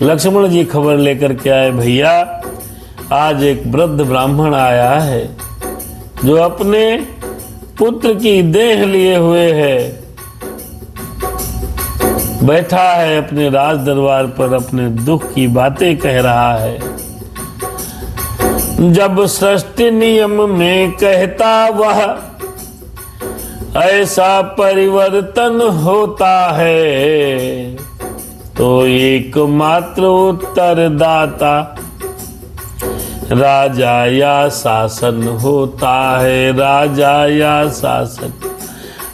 लक्ष्मण जी खबर लेकर के आए, भैया आज एक वृद्ध ब्राह्मण आया है जो अपने पुत्र की देह लिए हुए है, बैठा है अपने राज दरबार पर, अपने दुख की बातें कह रहा है। जब सृष्टि नियम में कहता वह ऐसा परिवर्तन होता है, तो एकमात्र उत्तरदाता राजा या शासन होता है। राजा या शासन।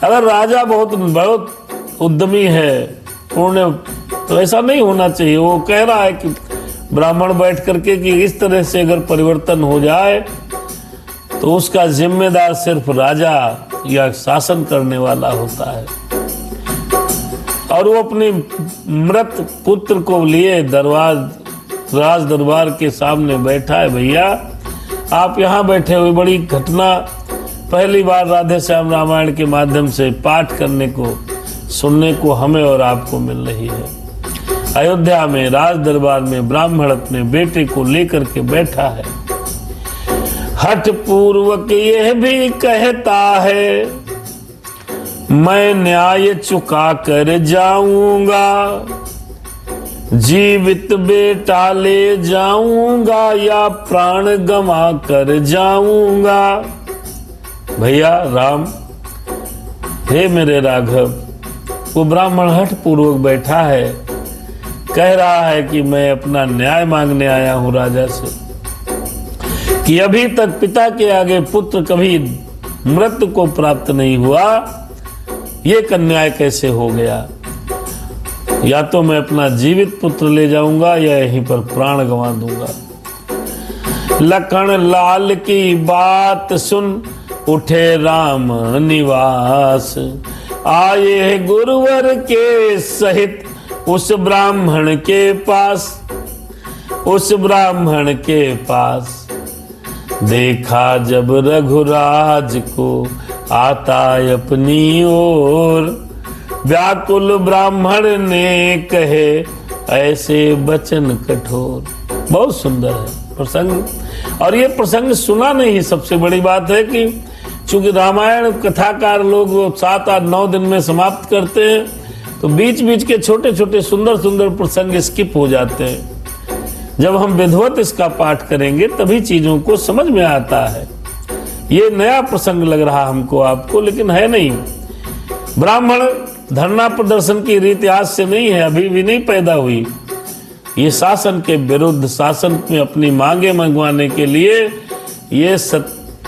अगर राजा बहुत उद्यमी है, पुण्य, तो ऐसा नहीं होना चाहिए। वो कह रहा है कि ब्राह्मण बैठ करके कि इस तरह से अगर परिवर्तन हो जाए तो उसका जिम्मेदार सिर्फ राजा या शासन करने वाला होता है। और वो अपने मृत पुत्र को लिए राज दरबार के सामने बैठा है। भैया आप यहाँ बैठे हुए, बड़ी घटना पहली बार राधे श्याम रामायण के माध्यम से पाठ करने को, सुनने को हमें और आपको मिल रही है। अयोध्या में राज दरबार में ब्राह्मण अपने बेटे को लेकर के बैठा है। हठ पूर्वक यह भी कहता है, मैं न्याय चुका कर जाऊंगा, जीवित बेटा ले जाऊंगा या प्राण गंवा कर जाऊंगा। भैया राम, हे मेरे राघव, वो ब्राह्मण हठ पूर्वक बैठा है, कह रहा है कि मैं अपना न्याय मांगने आया हूं राजा से कि अभी तक पिता के आगे पुत्र कभी मृत्यु को प्राप्त नहीं हुआ, ये अन्याय कैसे हो गया। या तो मैं अपना जीवित पुत्र ले जाऊंगा या यहीं पर प्राण गंवा दूंगा। लखन लाल की बात सुन उठे राम निवास, आए गुरुवर के सहित उस ब्राह्मण के पास। उस ब्राह्मण के पास देखा जब रघुराज को आता अपनी ओर, व्याकुल ब्राह्मण ने कहे ऐसे वचन कठोर। बहुत सुंदर है प्रसंग। और ये प्रसंग सुना नहीं, सबसे बड़ी बात है कि चूंकि रामायण कथाकार लोग 7, 8, 9 दिन में समाप्त करते हैं, तो बीच बीच के छोटे छोटे सुंदर सुंदर प्रसंग स्किप हो जाते हैं। जब हम विधिवत इसका पाठ करेंगे तभी चीजों को समझ में आता है। ये नया प्रसंग लग रहा हमको आपको, लेकिन है नहीं। ब्राह्मण धरना प्रदर्शन की रीति आज से नहीं है, अभी भी नहीं पैदा हुई। ये शासन के विरुद्ध, शासन में अपनी मांगे मंगवाने के लिए ये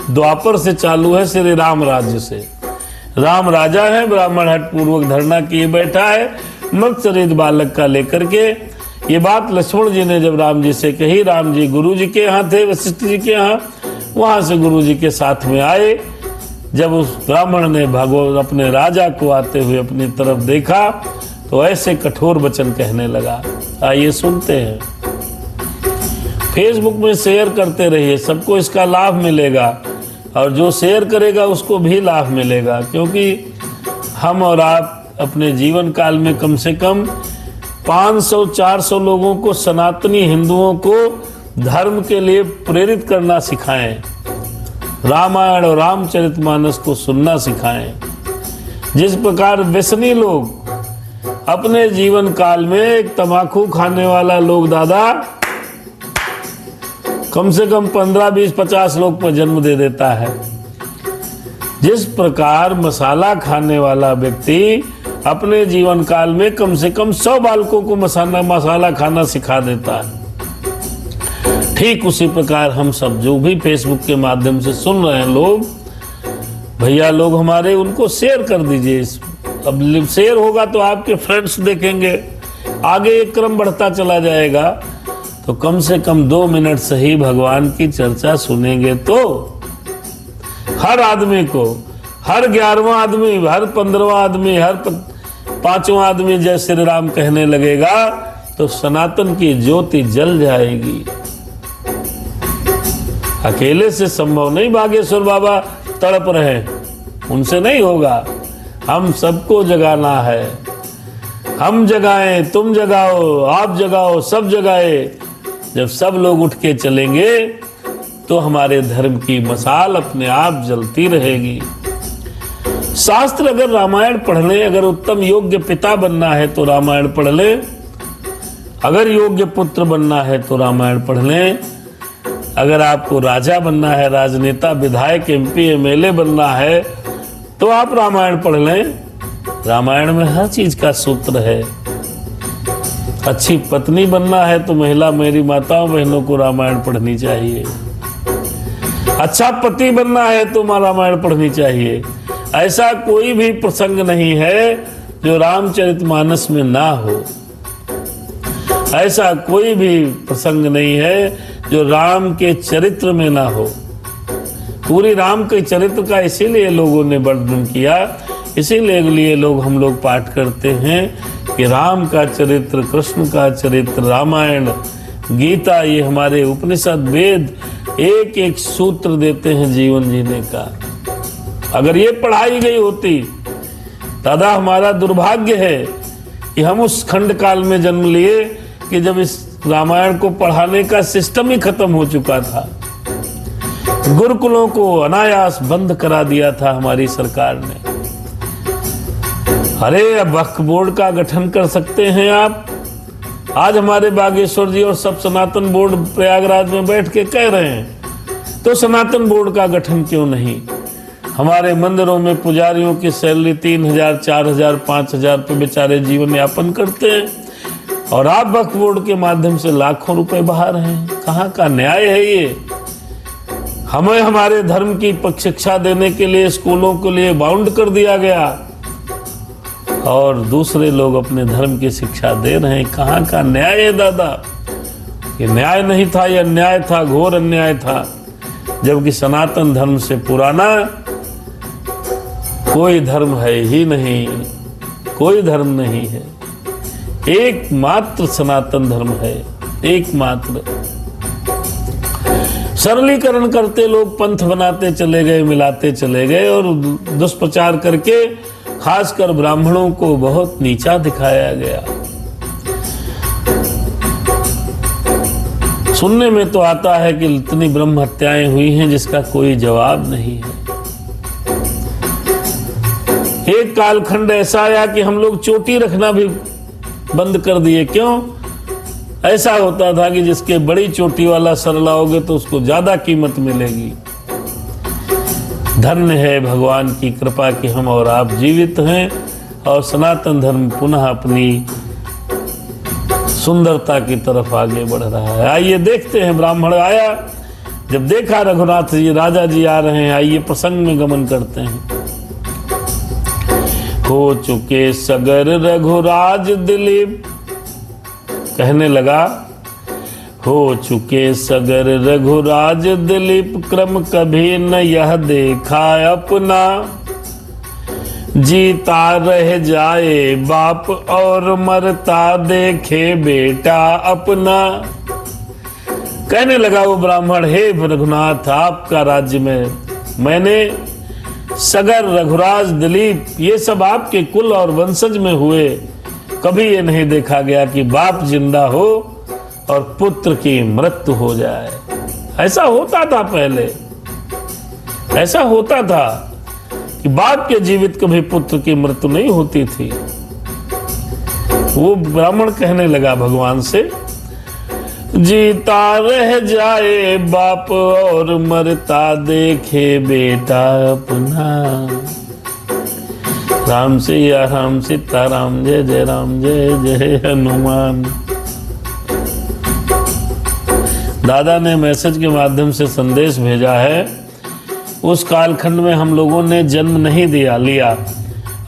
द्वापर से चालू है, श्री राम राज्य से। राम राजा है, ब्राह्मण हट पूर्वक धरना किए बैठा है मृत शरीर बालक का लेकर के। ये बात लक्ष्मण जी ने जब राम जी से कही, राम जी गुरु जी के यहाँ थे, वशिष्ठ जी के यहाँ, वहां से गुरु जी के साथ में आए। जब उस ब्राह्मण ने भगवान अपने राजा को आते हुए अपनी तरफ देखा तो ऐसे कठोर वचन कहने लगा। आइए सुनते हैं। फेसबुक में शेयर करते रहिए, सबको इसका लाभ मिलेगा, और जो शेयर करेगा उसको भी लाभ मिलेगा, क्योंकि हम और आप अपने जीवन काल में कम से कम 500-400 लोगों को, सनातनी हिंदुओं को धर्म के लिए प्रेरित करना सिखाएं, रामायण और रामचरितमानस को सुनना सिखाएं। जिस प्रकार व्यसनी लोग अपने जीवन काल में, एक तंबाकू खाने वाला लोग दादा कम से कम 15, 20, 50 लोग पर जन्म दे देता है, जिस प्रकार मसाला खाने वाला व्यक्ति अपने जीवन काल में कम से कम 100 बालकों को मसाला खाना सिखा देता है, ठीक उसी प्रकार हम सब जो भी फेसबुक के माध्यम से सुन रहे हैं लोग, भैया लोग हमारे, उनको शेयर कर दीजिए। अब शेयर होगा तो आपके फ्रेंड्स देखेंगे, आगे एक क्रम बढ़ता चला जाएगा, तो कम से कम 2 मिनट सही भगवान की चर्चा सुनेंगे तो हर आदमी को, हर 11वां आदमी, हर 15वां आदमी, हर 5वां आदमी जय श्री राम कहने लगेगा तो सनातन की ज्योति जल जाएगी। अकेले से संभव नहीं, बागेश्वर बाबा तड़प रहे, उनसे नहीं होगा। हम सबको जगाना है। हम जगाएं, तुम जगाओ, आप जगाओ, सब जगाए। जब सब लोग उठ के चलेंगे तो हमारे धर्म की मशाल अपने आप जलती रहेगी। शास्त्र अगर रामायण पढ़ ले, अगर उत्तम योग्य पिता बनना है तो रामायण पढ़ ले, अगर योग्य पुत्र बनना है तो रामायण पढ़ लें, अगर आपको राजा बनना है, राजनेता, विधायक, MP, MLA बनना है तो आप रामायण पढ़ लें। रामायण में हर चीज का सूत्र है। अच्छी पत्नी बनना है तो महिला, मेरी माताओं बहनों को रामायण पढ़नी चाहिए। अच्छा पति बनना है तो रामायण पढ़नी चाहिए। ऐसा कोई भी प्रसंग नहीं है जो रामचरितमानस में ना हो। ऐसा कोई भी प्रसंग नहीं है जो राम के चरित्र में ना हो। पूरी राम के चरित्र का इसीलिए लोगों ने वर्णन किया, इसीलिए हम लोग पाठ करते हैं कि राम का चरित्र, कृष्ण का चरित्र, रामायण, गीता, ये हमारे उपनिषद, वेद एक एक सूत्र देते हैं जीवन जीने का। अगर ये पढ़ाई गई होती, दादा हमारा दुर्भाग्य है कि हम उस खंड काल में जन्म लिए कि जब इस रामायण को पढ़ाने का सिस्टम ही खत्म हो चुका था। गुरुकुलों को अनायास बंद करा दिया था हमारी सरकार ने। अरे अब वक्फ बोर्ड का गठन कर सकते हैं आप। आज हमारे बागेश्वर जी और सब सनातन बोर्ड प्रयागराज में बैठ के कह रहे हैं, तो सनातन बोर्ड का गठन क्यों नहीं? हमारे मंदिरों में पुजारियों की सैलरी 3,000, 4,000, 5,000 पे बेचारे जीवन यापन करते हैं, और आप वक्फ बोर्ड के माध्यम से लाखों रुपए बहा रहे हैं। कहाँ का न्याय है ये? हमें हमारे धर्म की शिक्षा देने के लिए स्कूलों के लिए बाउंड कर दिया गया, और दूसरे लोग अपने धर्म की शिक्षा दे रहे हैं। कहाँ का न्याय है दादा? ये न्याय नहीं था, ये अन्याय था, घोर अन्याय था। जबकि सनातन धर्म से पुराना कोई धर्म है ही नहीं, कोई धर्म नहीं है। एकमात्र सनातन धर्म है, एकमात्र। सरलीकरण करते लोग पंथ बनाते चले गए, मिलाते चले गए, और दुष्प्रचार करके खासकर ब्राह्मणों को बहुत नीचा दिखाया गया। सुनने में तो आता है कि इतनी ब्रह्म हत्याएं हुई हैं जिसका कोई जवाब नहीं है। एक कालखंड ऐसा आया कि हम लोग चोटी रखना भी बंद कर दिए। क्यों? ऐसा होता था कि जिसके बड़ी चोटी वाला सर लाओगे तो उसको ज्यादा कीमत मिलेगी। धन्य है भगवान की कृपा कि हम और आप जीवित हैं और सनातन धर्म पुनः अपनी सुंदरता की तरफ आगे बढ़ रहा है। आइए देखते हैं। ब्राह्मण आया, जब देखा रघुनाथ जी राजा जी आ रहे हैं, आइए प्रसंग में गमन करते हैं। हो चुके सगर रघुराज दिलीप, कहने लगा हो चुके सगर रघुराज दिलीप, क्रम कभी न यह देखा अपना, जीता रह जाए बाप और मरता देखे बेटा अपना। कहने लगा वो ब्राह्मण, हे रघुनाथ, आपका राज्य में मैंने सगर रघुराज दिलीप ये सब आपके कुल और वंशज में हुए, कभी ये नहीं देखा गया कि बाप जिंदा हो और पुत्र की मृत्यु हो जाए। ऐसा होता था पहले, ऐसा होता था कि बाप के जीवित कभी पुत्र की मृत्यु नहीं होती थी। वो ब्राह्मण कहने लगा भगवान से, जीता रह जाए बाप और मरता देखे बेटा अपना। राम सिया राम सीता राम, जय जय राम, जय जय हनुमान। दादा ने मैसेज के माध्यम से संदेश भेजा है, उस कालखंड में हम लोगों ने जन्म नहीं लिया।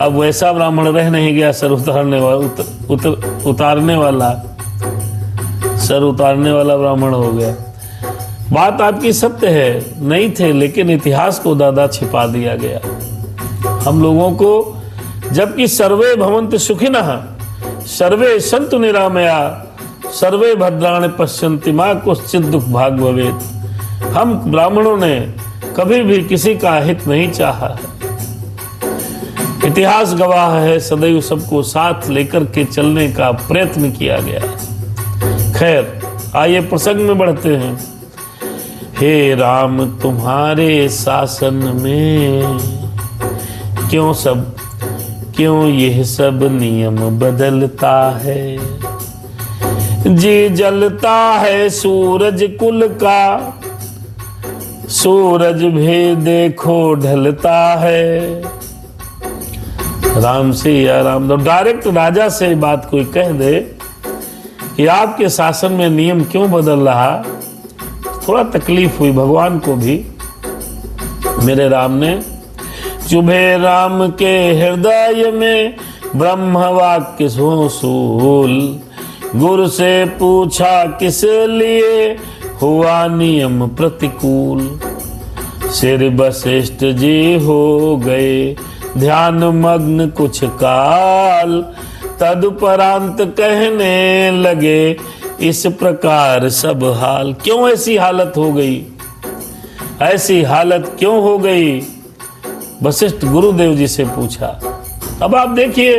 अब वैसा ब्राह्मण रह नहीं गया, सर उतारने वाला ब्राह्मण हो गया। बात आपकी सत्य है, नहीं थे, लेकिन इतिहास को दादा छिपा दिया गया हम लोगों को। जबकि सर्वे भवन्तु सुखिनः सर्वे सन्तु निरामया सर्वे भद्राणि पश्यन्ति मा कश्चित् दुःख भाग् भवेत्। हम ब्राह्मणों ने कभी भी किसी का हित नहीं चाहा है। इतिहास गवाह है, सदैव सबको साथ लेकर के चलने का प्रयत्न किया गया। खैर, आइए प्रसंग में बढ़ते हैं। हे राम, तुम्हारे शासन में क्यों यह सब नियम बदलता है। जी जलता है सूरज कुल का, सूरज भी देखो ढलता है। राम से या राम, तो डायरेक्ट राजा से बात कोई कह दे कि आपके शासन में नियम क्यों बदल रहा, थोड़ा तकलीफ हुई भगवान को भी। मेरे राम ने चुभे राम के हृदय में ब्रह्म वाक्य सूल, गुरु से पूछा किस लिए हुआ नियम प्रतिकूल। सिर वशिष्ठ जी हो गए ध्यान मग्न कुछ काल, तदुपरांत कहने लगे इस प्रकार सब हाल। क्यों ऐसी हालत हो गई, ऐसी हालत क्यों हो गई? वशिष्ठ गुरुदेव जी से पूछा। अब आप देखिए,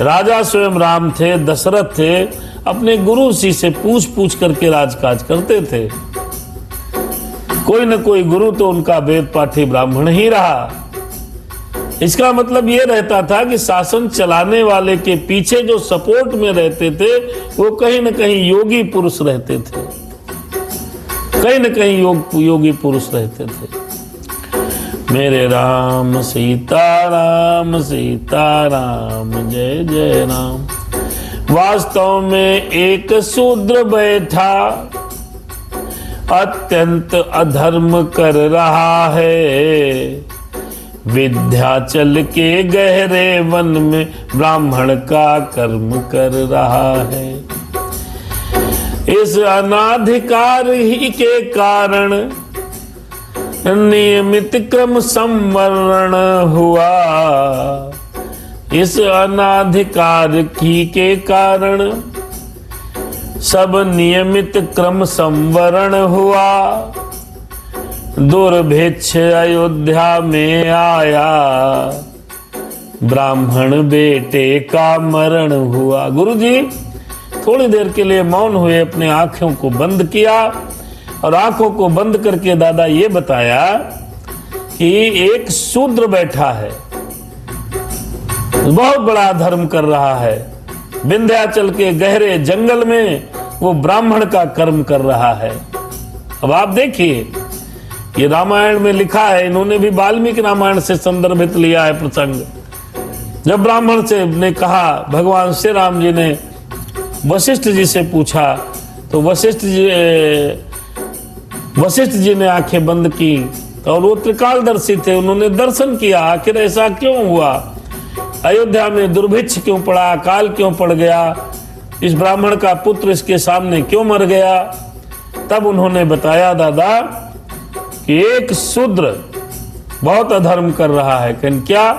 राजा स्वयं राम थे, दशरथ थे, अपने गुरु जी से पूछ करके राजकाज करते थे। कोई न कोई गुरु तो उनका वेद पाठी ब्राह्मण ही रहा। इसका मतलब ये रहता था कि शासन चलाने वाले के पीछे जो सपोर्ट में रहते थे वो कहीं न कहीं योगी पुरुष रहते थे, कहीं न कहीं योगी पुरुष रहते थे। मेरे राम सीताराम सीताराम, जय जय राम। वास्तव में एक शूद्र बैठा अत्यंत अधर्म कर रहा है। विंध्याचल के गहरे वन में ब्राह्मण का कर्म कर रहा है। इस अनाधिकार ही के कारण नियमित क्रम संवरण हुआ। इस अनाधिकार की के कारण सब नियमित क्रम संवरण हुआ। दुर्भिक्ष अयोध्या में आया, ब्राह्मण बेटे का मरण हुआ। गुरुजी थोड़ी देर के लिए मौन हुए, अपने आंखों को बंद किया और आंखों को बंद करके दादा ये बताया कि एक शूद्र बैठा है बहुत बड़ा धर्म कर रहा है। विंध्याचल के गहरे जंगल में वो ब्राह्मण का कर्म कर रहा है। अब आप देखिए, ये रामायण में लिखा है, इन्होंने भी वाल्मीकि रामायण से संदर्भित लिया है प्रसंग। जब ब्राह्मण से ने कहा, भगवान श्री राम जी ने वशिष्ठ जी से पूछा, तो वशिष्ठ जी ने आंखें बंद की और वो त्रिकालदर्शी थे, उन्होंने दर्शन किया। आखिर ऐसा क्यों हुआ, अयोध्या में दुर्भिक्ष क्यों पड़ा, अकाल क्यों पड़ गया, इस ब्राह्मण का पुत्र इसके सामने क्यों मर गया। तब उन्होंने बताया, दादा कि एक शूद्र बहुत अधर्म कर रहा है। कहन क्या,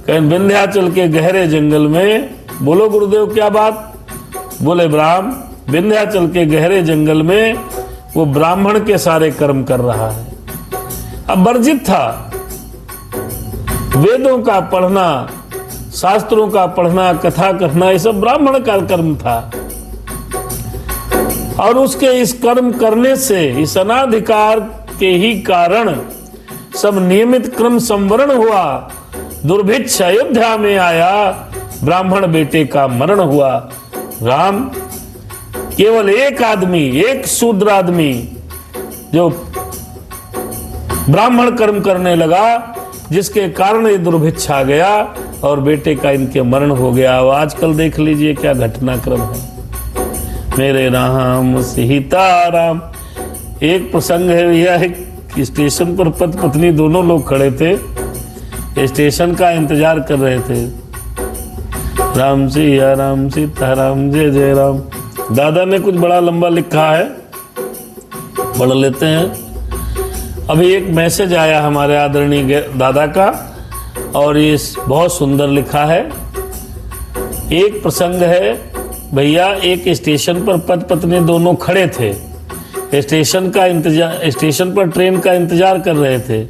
कहन विंध्याचल के गहरे जंगल में। बोलो गुरुदेव क्या बात। बोले ब्राह्मण विंध्याचल के गहरे जंगल में वो ब्राह्मण के सारे कर्म कर रहा है। अब वर्जित था वेदों का पढ़ना, शास्त्रों का पढ़ना, कथा कहना, ये सब ब्राह्मण का कर्म था। और उसके इस कर्म करने से, इस अनाधिकार के ही कारण सब नियमित क्रम संवरण हुआ। दुर्भिक्ष अयोध्या में आया, ब्राह्मण बेटे का मरण हुआ। राम केवल एक आदमी, एक शूद्र आदमी जो ब्राह्मण कर्म करने लगा, जिसके कारण ये दुर्भिक्ष आ गया और बेटे का इनके मरण हो गया। अब आजकल देख लीजिए क्या घटनाक्रम है। मेरे राम सीताराम। एक प्रसंग है भैया, एक स्टेशन पर पति पत्नी दोनों लोग खड़े थे, स्टेशन का इंतजार कर रहे थे। राम सीताराम जय जय राम। दादा ने कुछ बड़ा लंबा लिखा है, पढ़ लेते हैं। अभी एक मैसेज आया हमारे आदरणीय दादा का, और ये बहुत सुंदर लिखा है। एक प्रसंग है भैया, एक स्टेशन पर पति पत्नी दोनों खड़े थे, स्टेशन पर ट्रेन का इंतजार कर रहे थे।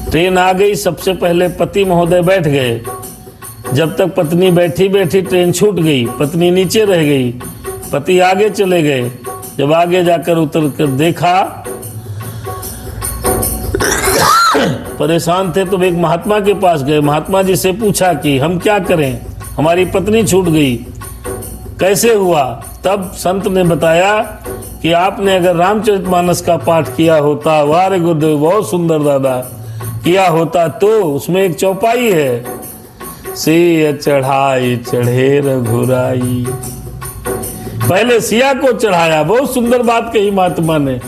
ट्रेन आ गई, सबसे पहले पति महोदय बैठ गए। जब तक पत्नी बैठी बैठी ट्रेन छूट गई, पत्नी नीचे रह गई, पति आगे चले गए। जब आगे जाकर उतर कर देखा, परेशान थे, तो एक महात्मा के पास गए। महात्मा जी से पूछा कि हम क्या करें, हमारी पत्नी छूट गई, कैसे हुआ। तब संत ने बताया कि आपने अगर रामचरितमानस का पाठ किया होता, वाह रे गुरुदेव बहुत सुंदर दादा, किया होता, तो उसमें एक चौपाई है, सिया चढ़ाई चढ़े रघुराई। पहले सिया को चढ़ाया, बहुत सुंदर बात कही महात्मा ने।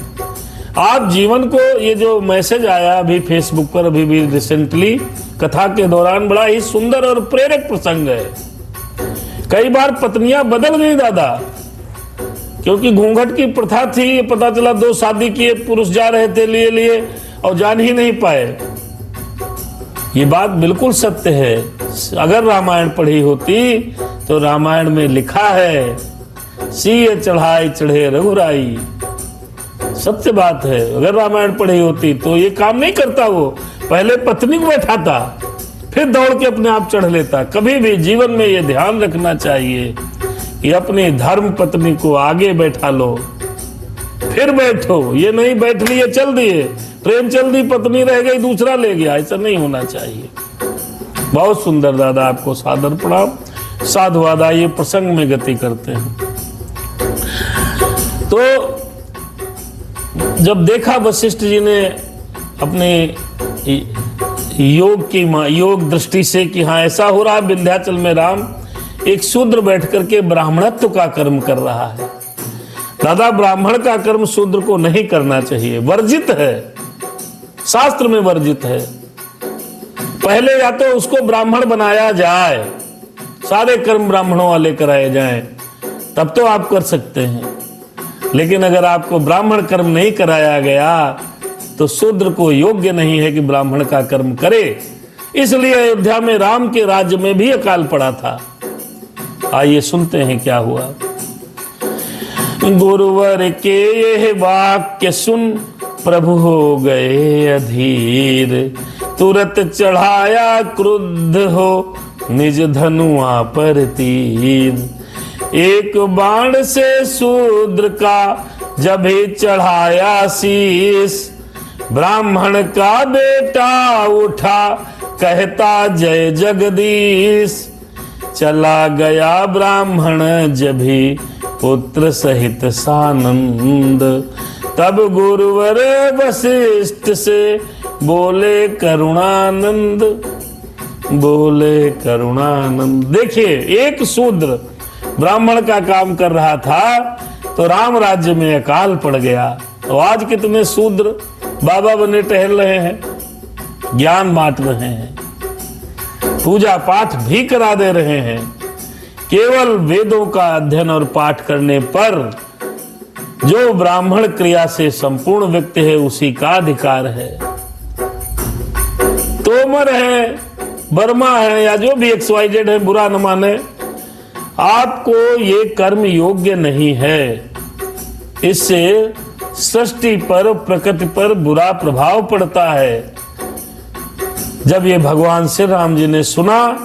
आप जीवन को, ये जो मैसेज आया अभी फेसबुक पर, अभी भी रिसेंटली कथा के दौरान, बड़ा ही सुंदर और प्रेरक प्रसंग है। कई बार पत्नियां बदल गई दादा, क्योंकि घूंघट की प्रथा थी। पता चला 2 शादी किए पुरुष जा रहे थे लिए और जान ही नहीं पाए। ये बात बिल्कुल सत्य है। अगर रामायण पढ़ी होती तो रामायण में लिखा है, सिए चढ़ाई चढ़े रघुराई। सत्य बात है। अगर रामायण पढ़ी होती तो ये काम नहीं करता। वो पहले पत्नी को बैठाता, फिर दौड़ के अपने आप चढ़ लेता। कभी भी जीवन में ये ध्यान रखना चाहिए कि अपनी धर्म पत्नी को आगे बैठा लो, फिर बैठो। ये नहीं बैठ लिए चल दिए, ट्रेन चल दी, पत्नी रह गई, दूसरा ले गया, ऐसा नहीं होना चाहिए। बहुत सुंदर दादा, आपको सादर प्रणाम। साधुवाद। आइए प्रसंग में गति करते हैं। तो जब देखा वशिष्ठ जी ने अपने योग दृष्टि से कि हाँ ऐसा हो रहा है, विंध्याचल में राम एक शूद्र बैठ करके ब्राह्मणत्व का कर्म कर रहा है। दादा, ब्राह्मण का कर्म शूद्र को नहीं करना चाहिए, वर्जित है, शास्त्र में वर्जित है। पहले या तो उसको ब्राह्मण बनाया जाए, सारे कर्म ब्राह्मणों वाले कराए जाएं, तब तो आप कर सकते हैं। लेकिन अगर आपको ब्राह्मण कर्म नहीं कराया गया तो शूद्र को योग्य नहीं है कि ब्राह्मण का कर्म करे। इसलिए अयोध्या में राम के राज्य में भी अकाल पड़ा था। आइए सुनते हैं क्या हुआ। गुरुवर के ये वाक्य सुन प्रभु हो गए अधीर, तुरंत चढ़ाया क्रुद्ध हो निज धनुआ पर तीर। एक बाण से शूद्र का जब ही चढ़ाया शीस, ब्राह्मण का बेटा उठा कहता जय जगदीश। चला गया ब्राह्मण जभी पुत्र सहित सानंद। तब गुरुवर वशिष्ठ से बोले करुणानंद, बोले करुणानंद। देखिए, एक शूद्र ब्राह्मण का काम कर रहा था तो राम राज्य में अकाल पड़ गया। तो आज कितने शूद्र बाबा बने टहल रहे हैं, ज्ञान बांट रहे हैं, पूजा पाठ भी करा दे रहे हैं। केवल वेदों का अध्ययन और पाठ करने पर जो ब्राह्मण क्रिया से संपूर्ण व्यक्ति है उसी का अधिकार है। तोमर है, वर्मा है, या जो भी XYZ है, बुरा न माने, आपको ये कर्म योग्य नहीं है। इससे सृष्टि पर, प्रकृति पर बुरा प्रभाव पड़ता है। जब ये भगवान श्री राम जी ने सुना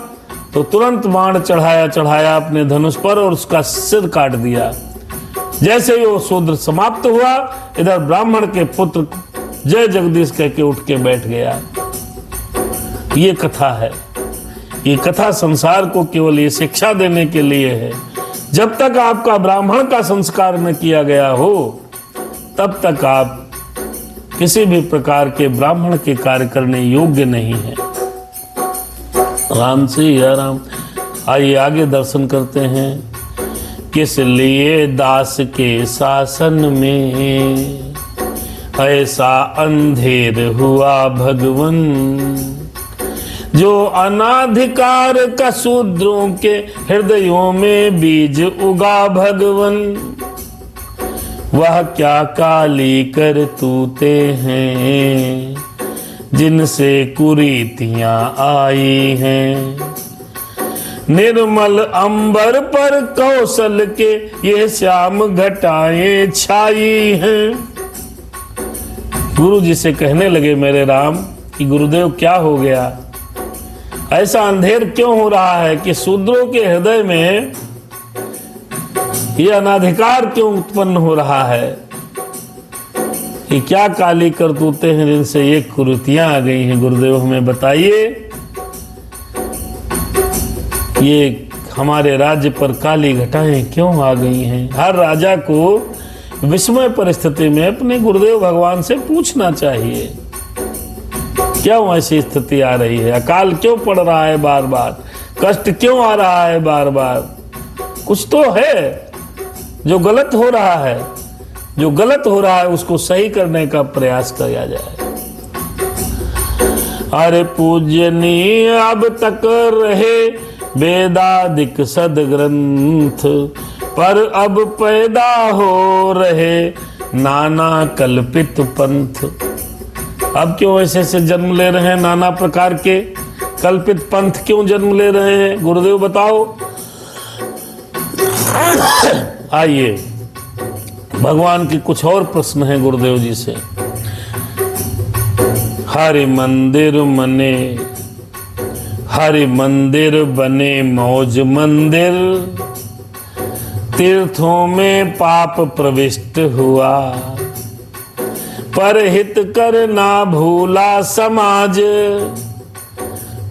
तो तुरंत बाण चढ़ाया अपने धनुष पर और उसका सिर काट दिया। जैसे ही वो शूद्र समाप्त हुआ, इधर ब्राह्मण के पुत्र जय जगदीश कह के उठ के बैठ गया। ये कथा है। ये कथा संसार को केवल ये शिक्षा देने के लिए है, जब तक आपका ब्राह्मण का संस्कार न किया गया हो तब तक आप किसी भी प्रकार के ब्राह्मण के कार्य करने योग्य नहीं है। राम से या राम। आइए आगे दर्शन करते हैं। किस लिए दास के शासन में ऐसा अंधेर हुआ भगवन, जो अनाधिकार का शूद्रों के हृदयों में बीज उगा भगवन। वह क्या काली करतूते हैं, जिनसे कुरीतियां आई हैं। निर्मल अंबर पर कौशल के ये श्याम घटाएं छाई हैं। गुरु जी से कहने लगे मेरे राम कि गुरुदेव क्या हो गया, ऐसा अंधेर क्यों हो रहा है कि शूद्रों के हृदय में ये अनाधिकार क्यों उत्पन्न हो रहा है, कि क्या काली करतूते हैं जिनसे ये कुरीतियां आ गई हैं। गुरुदेव हमें बताइए, ये हमारे राज्य पर काली घटाएं क्यों आ गई हैं। हर राजा को विस्मय परिस्थिति में अपने गुरुदेव भगवान से पूछना चाहिए, क्यों ऐसी स्थिति आ रही है, अकाल क्यों पड़ रहा है बार बार, कष्ट क्यों आ रहा है बार बार। कुछ तो है जो गलत हो रहा है, जो गलत हो रहा है उसको सही करने का प्रयास किया जाए। अरे पूजनीय अब तक रहे वेदादिक सदग्रंथ, पर अब पैदा हो रहे नाना कल्पित पंथ। अब क्यों ऐसे से जन्म ले रहे हैं, नाना प्रकार के कल्पित पंथ क्यों जन्म ले रहे हैं, गुरुदेव बताओ। आइए भगवान की कुछ और प्रश्न हैं गुरुदेव जी से। हरि मंदिर बने मौज मंदिर, तीर्थों में पाप प्रविष्ट हुआ, पर हित करना भूला समाज,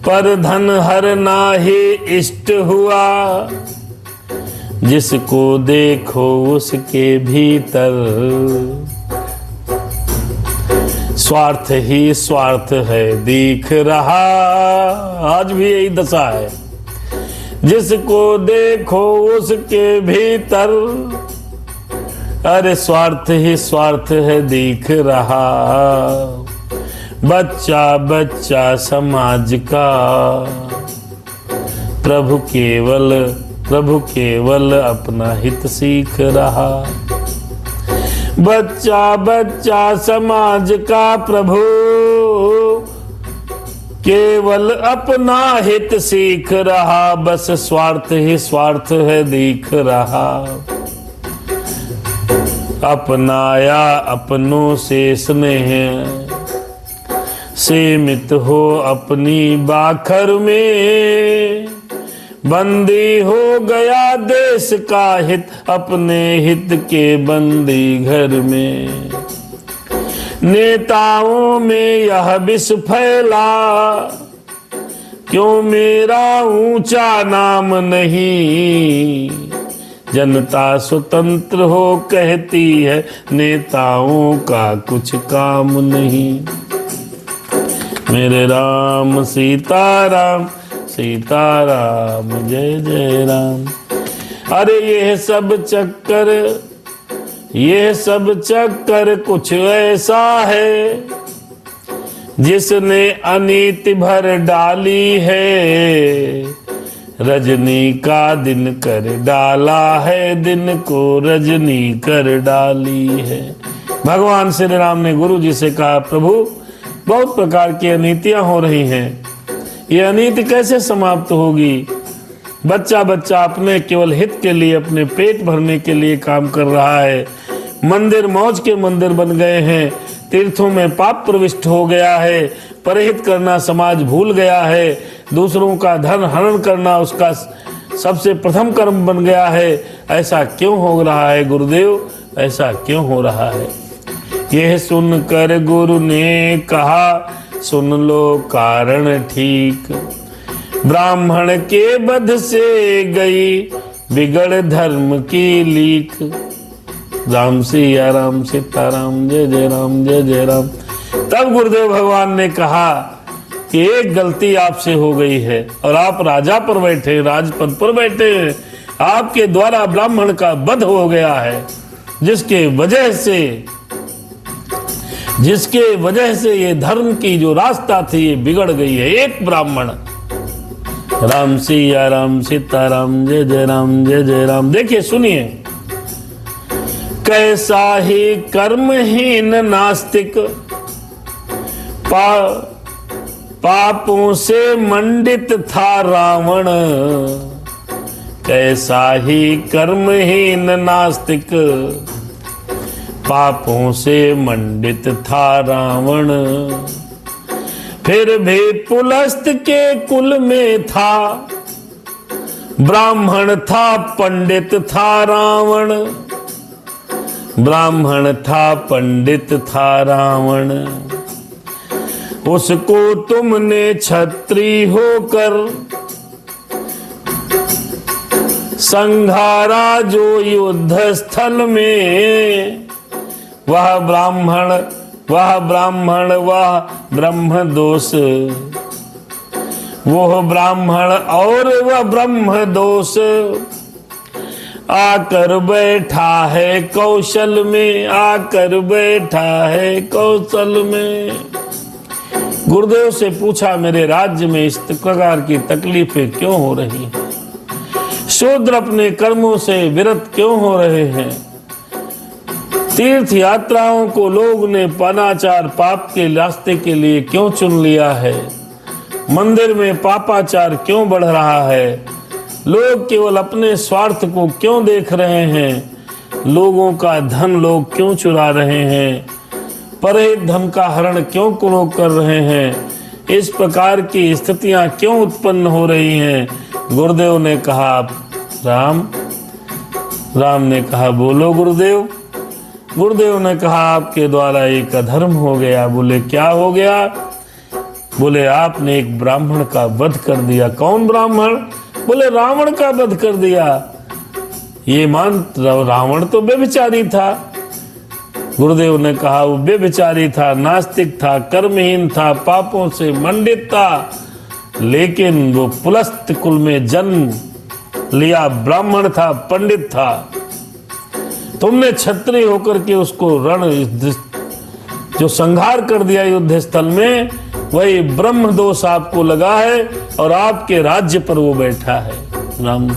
पर धन हर नाही इष्ट हुआ। जिसको देखो उसके भीतर स्वार्थ ही स्वार्थ है दिख रहा। आज भी यही दशा है, जिसको देखो उसके भीतर अरे स्वार्थ ही स्वार्थ है दिख रहा। बच्चा बच्चा समाज का प्रभु केवल अपना हित सीख रहा। बच्चा बच्चा समाज का प्रभु केवल अपना हित सीख रहा। बस स्वार्थ ही स्वार्थ है दिख रहा। अपनाया अपनों से स्नेह, सीमित हो अपनी बाखर में। बंदी हो गया देश का हित, अपने हित के बंदी घर में। नेताओं में यह विष फैला, क्यों मेरा ऊंचा नाम नहीं, जनता स्वतंत्र हो कहती है, नेताओं का कुछ काम नहीं। मेरे राम सीताराम, सीताराम जय जय राम। अरे ये सब चक्कर कुछ ऐसा है, जिसने अनीति भर डाली है, रजनी का दिन कर डाला है, दिन को रजनी कर डाली है। भगवान श्री राम ने गुरु जी से कहा, प्रभु बहुत प्रकार की अनीतियां हो रही हैं, ये अनीति कैसे समाप्त होगी? बच्चा बच्चा अपने केवल हित के लिए, अपने पेट भरने के लिए काम कर रहा है। मंदिर मौज के मंदिर बन गए हैं, तीर्थों में पाप प्रविष्ट हो गया है, परहित करना समाज भूल गया है, दूसरों का धन हरण करना उसका सबसे प्रथम कर्म बन गया है। ऐसा क्यों हो रहा है गुरुदेव, ऐसा क्यों हो रहा है? यह सुनकर गुरु ने कहा, सुन लो कारण ठीक, ब्राह्मण के वध से गई बिगड़ धर्म की लीक। राम सिया राम, सीताराम जय जय राम, जय जय राम। तब गुरुदेव भगवान ने कहा कि एक गलती आपसे हो गई है, और आप राजा पर बैठे, राजपद पर बैठे हैं, आपके द्वारा ब्राह्मण का वध हो गया है, जिसके वजह से ये धर्म की जो रास्ता थी ये बिगड़ गई है। एक ब्राह्मण। राम सिया राम, सीताराम जय जय राम, जय जय राम। देखिए सुनिए, कैसा ही कर्महीन नास्तिक, पापों से मंडित था रावण। कैसा ही कर्महीन नास्तिक, पापों से मंडित था रावण। फिर भी पुलस्त के कुल में था, ब्राह्मण था पंडित था रावण। ब्राह्मण था पंडित था रावण। उसको तुमने क्षत्रिय होकर संघारा जो युद्ध स्थल में। वह ब्राह्मण वह ब्रह्म दोष, वो ब्राह्मण और वह ब्रह्म दोष। आकर बैठा है कौशल में, आकर बैठा है कौशल में। गुरुदेव से पूछा, मेरे राज्य में इस प्रकार की तकलीफें क्यों हो रही हैं? शूद्र अपने कर्मों से विरत क्यों हो रहे हैं? तीर्थ यात्राओं को लोग ने पानाचार पाप के रास्ते के लिए क्यों चुन लिया है? मंदिर में पापाचार क्यों बढ़ रहा है? लोग केवल अपने स्वार्थ को क्यों देख रहे हैं? लोगों का धन लोग क्यों चुरा रहे हैं? परहित धन का हरण क्यों लोग कर रहे हैं? इस प्रकार की स्थितियां क्यों उत्पन्न हो रही हैं? गुरुदेव ने कहा, राम ने कहा, बोलो गुरुदेव। गुरुदेव ने कहा, आपके द्वारा एक अधर्म हो गया। बोले, क्या हो गया? बोले, आपने एक ब्राह्मण का वध कर दिया। कौन ब्राह्मण? बोले, रावण का वध कर दिया। ये रावण तो व्यभिचारी था। गुरुदेव ने कहा, वो व्यभिचारी था, नास्तिक था, कर्महीन था, पापों से मंडित था, लेकिन वो पुलस्त कुल में जन्म लिया, ब्राह्मण था, पंडित था। तुमने क्षत्रिय होकर के उसको जो संहार कर दिया युद्ध स्थल में, वही ब्रह्म दोष आपको लगा है और आपके राज्य पर वो बैठा है। राम,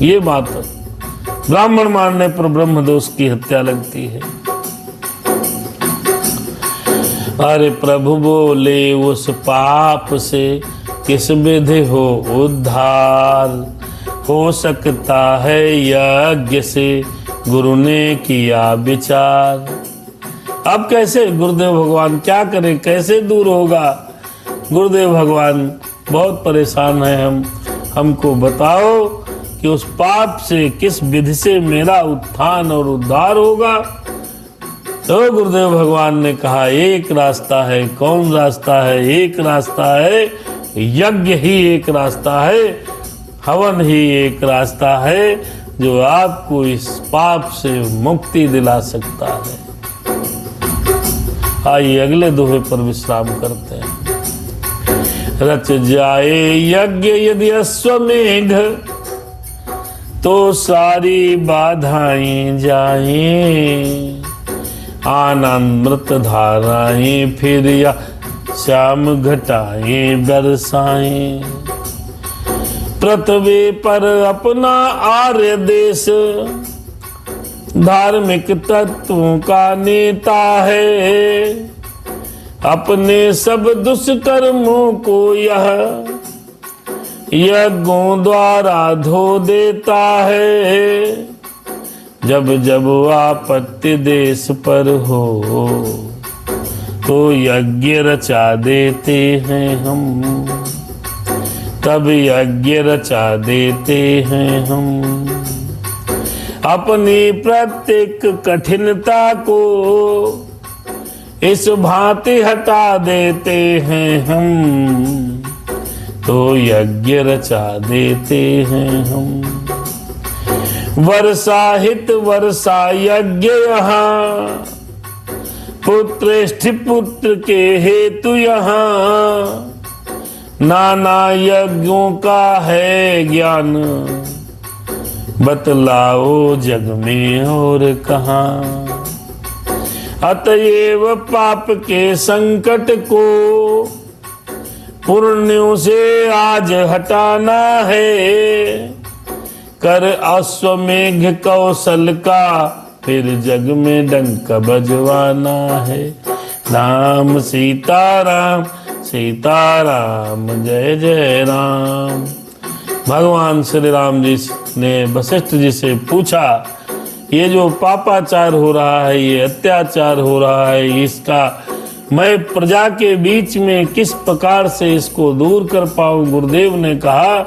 ये बात ब्राह्मण मारने पर ब्रह्म दोष की हत्या लगती है। अरे प्रभु बोले, उस पाप से किस विधि हो उद्धार? हो सकता है यज्ञ से गुरु ने किया विचार। अब कैसे गुरुदेव भगवान क्या करें, कैसे दूर होगा? गुरुदेव भगवान बहुत परेशान है। हमको बताओ कि उस पाप से किस विधि से मेरा उत्थान और उद्धार होगा? तो गुरुदेव भगवान ने कहा, एक रास्ता है। कौन रास्ता है? एक रास्ता है, यज्ञ ही एक रास्ता है, हवन ही एक रास्ता है जो आपको इस पाप से मुक्ति दिला सकता है। आइए अगले दोहे पर विश्राम करते हैं। रच जाए यज्ञ यदि अश्वमेघ, तो सारी बाधाएं जाएं, आनंद मृत धाराएं फिर या श्याम घटाएं बरसाएं। पृथ्वी पर अपना आर्य देश, धार्मिक तत्वों का नेता है, अपने सब दुष्कर्मों को यह यज्ञों द्वारा धो देता है। जब जब आपत्ति देश पर हो, तो यज्ञ रचा देते हैं हम, तब यज्ञ रचा देते हैं हम। अपनी प्रत्येक कठिनता को इस भांति हटा देते हैं हम, तो यज्ञ रचा देते हैं हम। वर्षा हित वर्षा यज्ञ यहाँ, पुत्रेष्ठ पुत्र के हेतु यहाँ, नाना यज्ञों का है ज्ञान, बतलाओ जग में और कहाँ। अतएव पाप के संकट को पुण्यों से आज हटाना है, कर अश्वमेघ कौशल का फिर जग में डंक बजवाना है। राम सीताराम सीताराम जय जय राम। भगवान श्री राम जी ने वशिष्ठ जी से पूछा, ये जो पापाचार हो रहा है, ये अत्याचार हो रहा है, इसका मैं प्रजा के बीच में किस प्रकार से इसको दूर कर पाऊं। गुरुदेव ने कहा,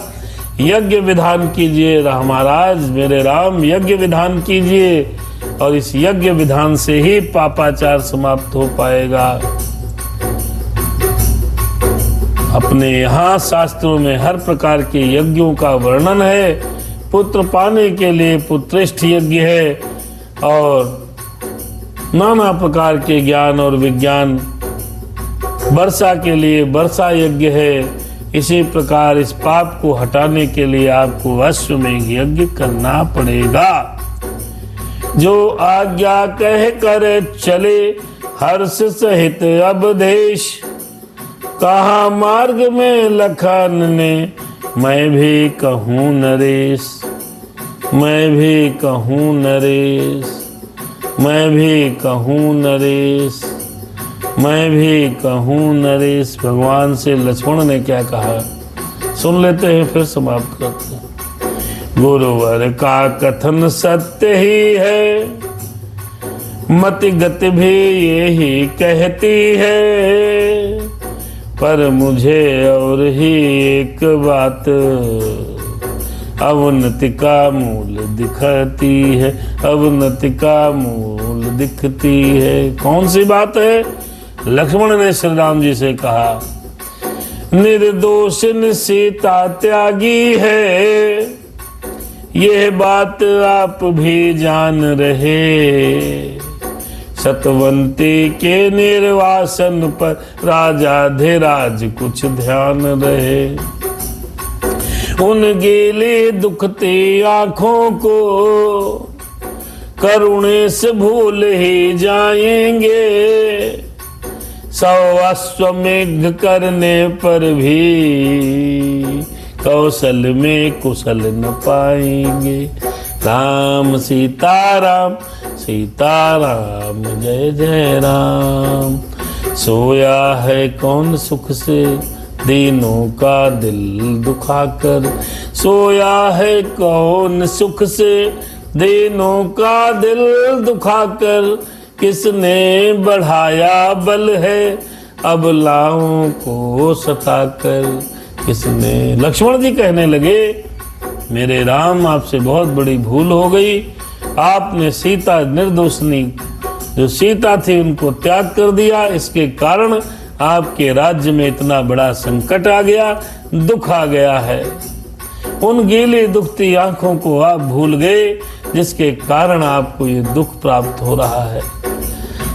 यज्ञ विधान कीजिए महाराज, मेरे राम यज्ञ विधान कीजिए, और इस यज्ञ विधान से ही पापाचार समाप्त हो पाएगा। अपने यहाँ शास्त्रों में हर प्रकार के यज्ञों का वर्णन है। पुत्र पाने के लिए पुत्रेष्ठ यज्ञ है, और नाना प्रकार के ज्ञान और विज्ञान, वर्षा के लिए वर्षा यज्ञ है। इसी प्रकार इस पाप को हटाने के लिए आपको अश्वमेघ यज्ञ करना पड़ेगा। जो आज्ञा कह कर चले हर्ष सहित अवधेश, कहा मार्ग में लखन ने मैं भी कहूँ नरेश, मैं भी कहूँ नरेश, मैं भी कहूँ नरेश, मैं भी कहूँ नरेश। भगवान से लक्ष्मण ने क्या कहा, सुन लेते हैं फिर समाप्त करते हैं। गुरुवर का कथन सत्य ही है, मति गति भी यही कहती है, पर मुझे और ही एक बात अवनति का मूल दिखती है, अवनति का मूल दिखती है। कौन सी बात है? लक्ष्मण ने श्री राम जी से कहा, निर्दोष सीता त्यागी है, यह बात आप भी जान रहे। सतवंती के निर्वासन पर राजाधिराज कुछ ध्यान रहे। उन गीली दुखती आंखों को करुणे से भूल ही जाएंगे, 100 अश्वमेघ करने पर भी कौशल में कुशल न पाएंगे। राम सीताराम सीताराम जय जय राम। सोया है कौन सुख से दीनों का दिल दुखाकर, सोया है कौन सुख से दीनों का दिल दुखाकर, किसने बढ़ाया बल है अबलाओं को सताकर, किसने। लक्ष्मण जी कहने लगे, मेरे राम आपसे बहुत बड़ी भूल हो गई, आपने सीता निर्दोषनी जो सीता थी उनको त्याग कर दिया, इसके कारण आपके राज्य में इतना बड़ा संकट आ गया, दुख आ गया है। उन गीली दुखती आंखों को आप भूल गए जिसके कारण आपको ये दुख प्राप्त हो रहा है।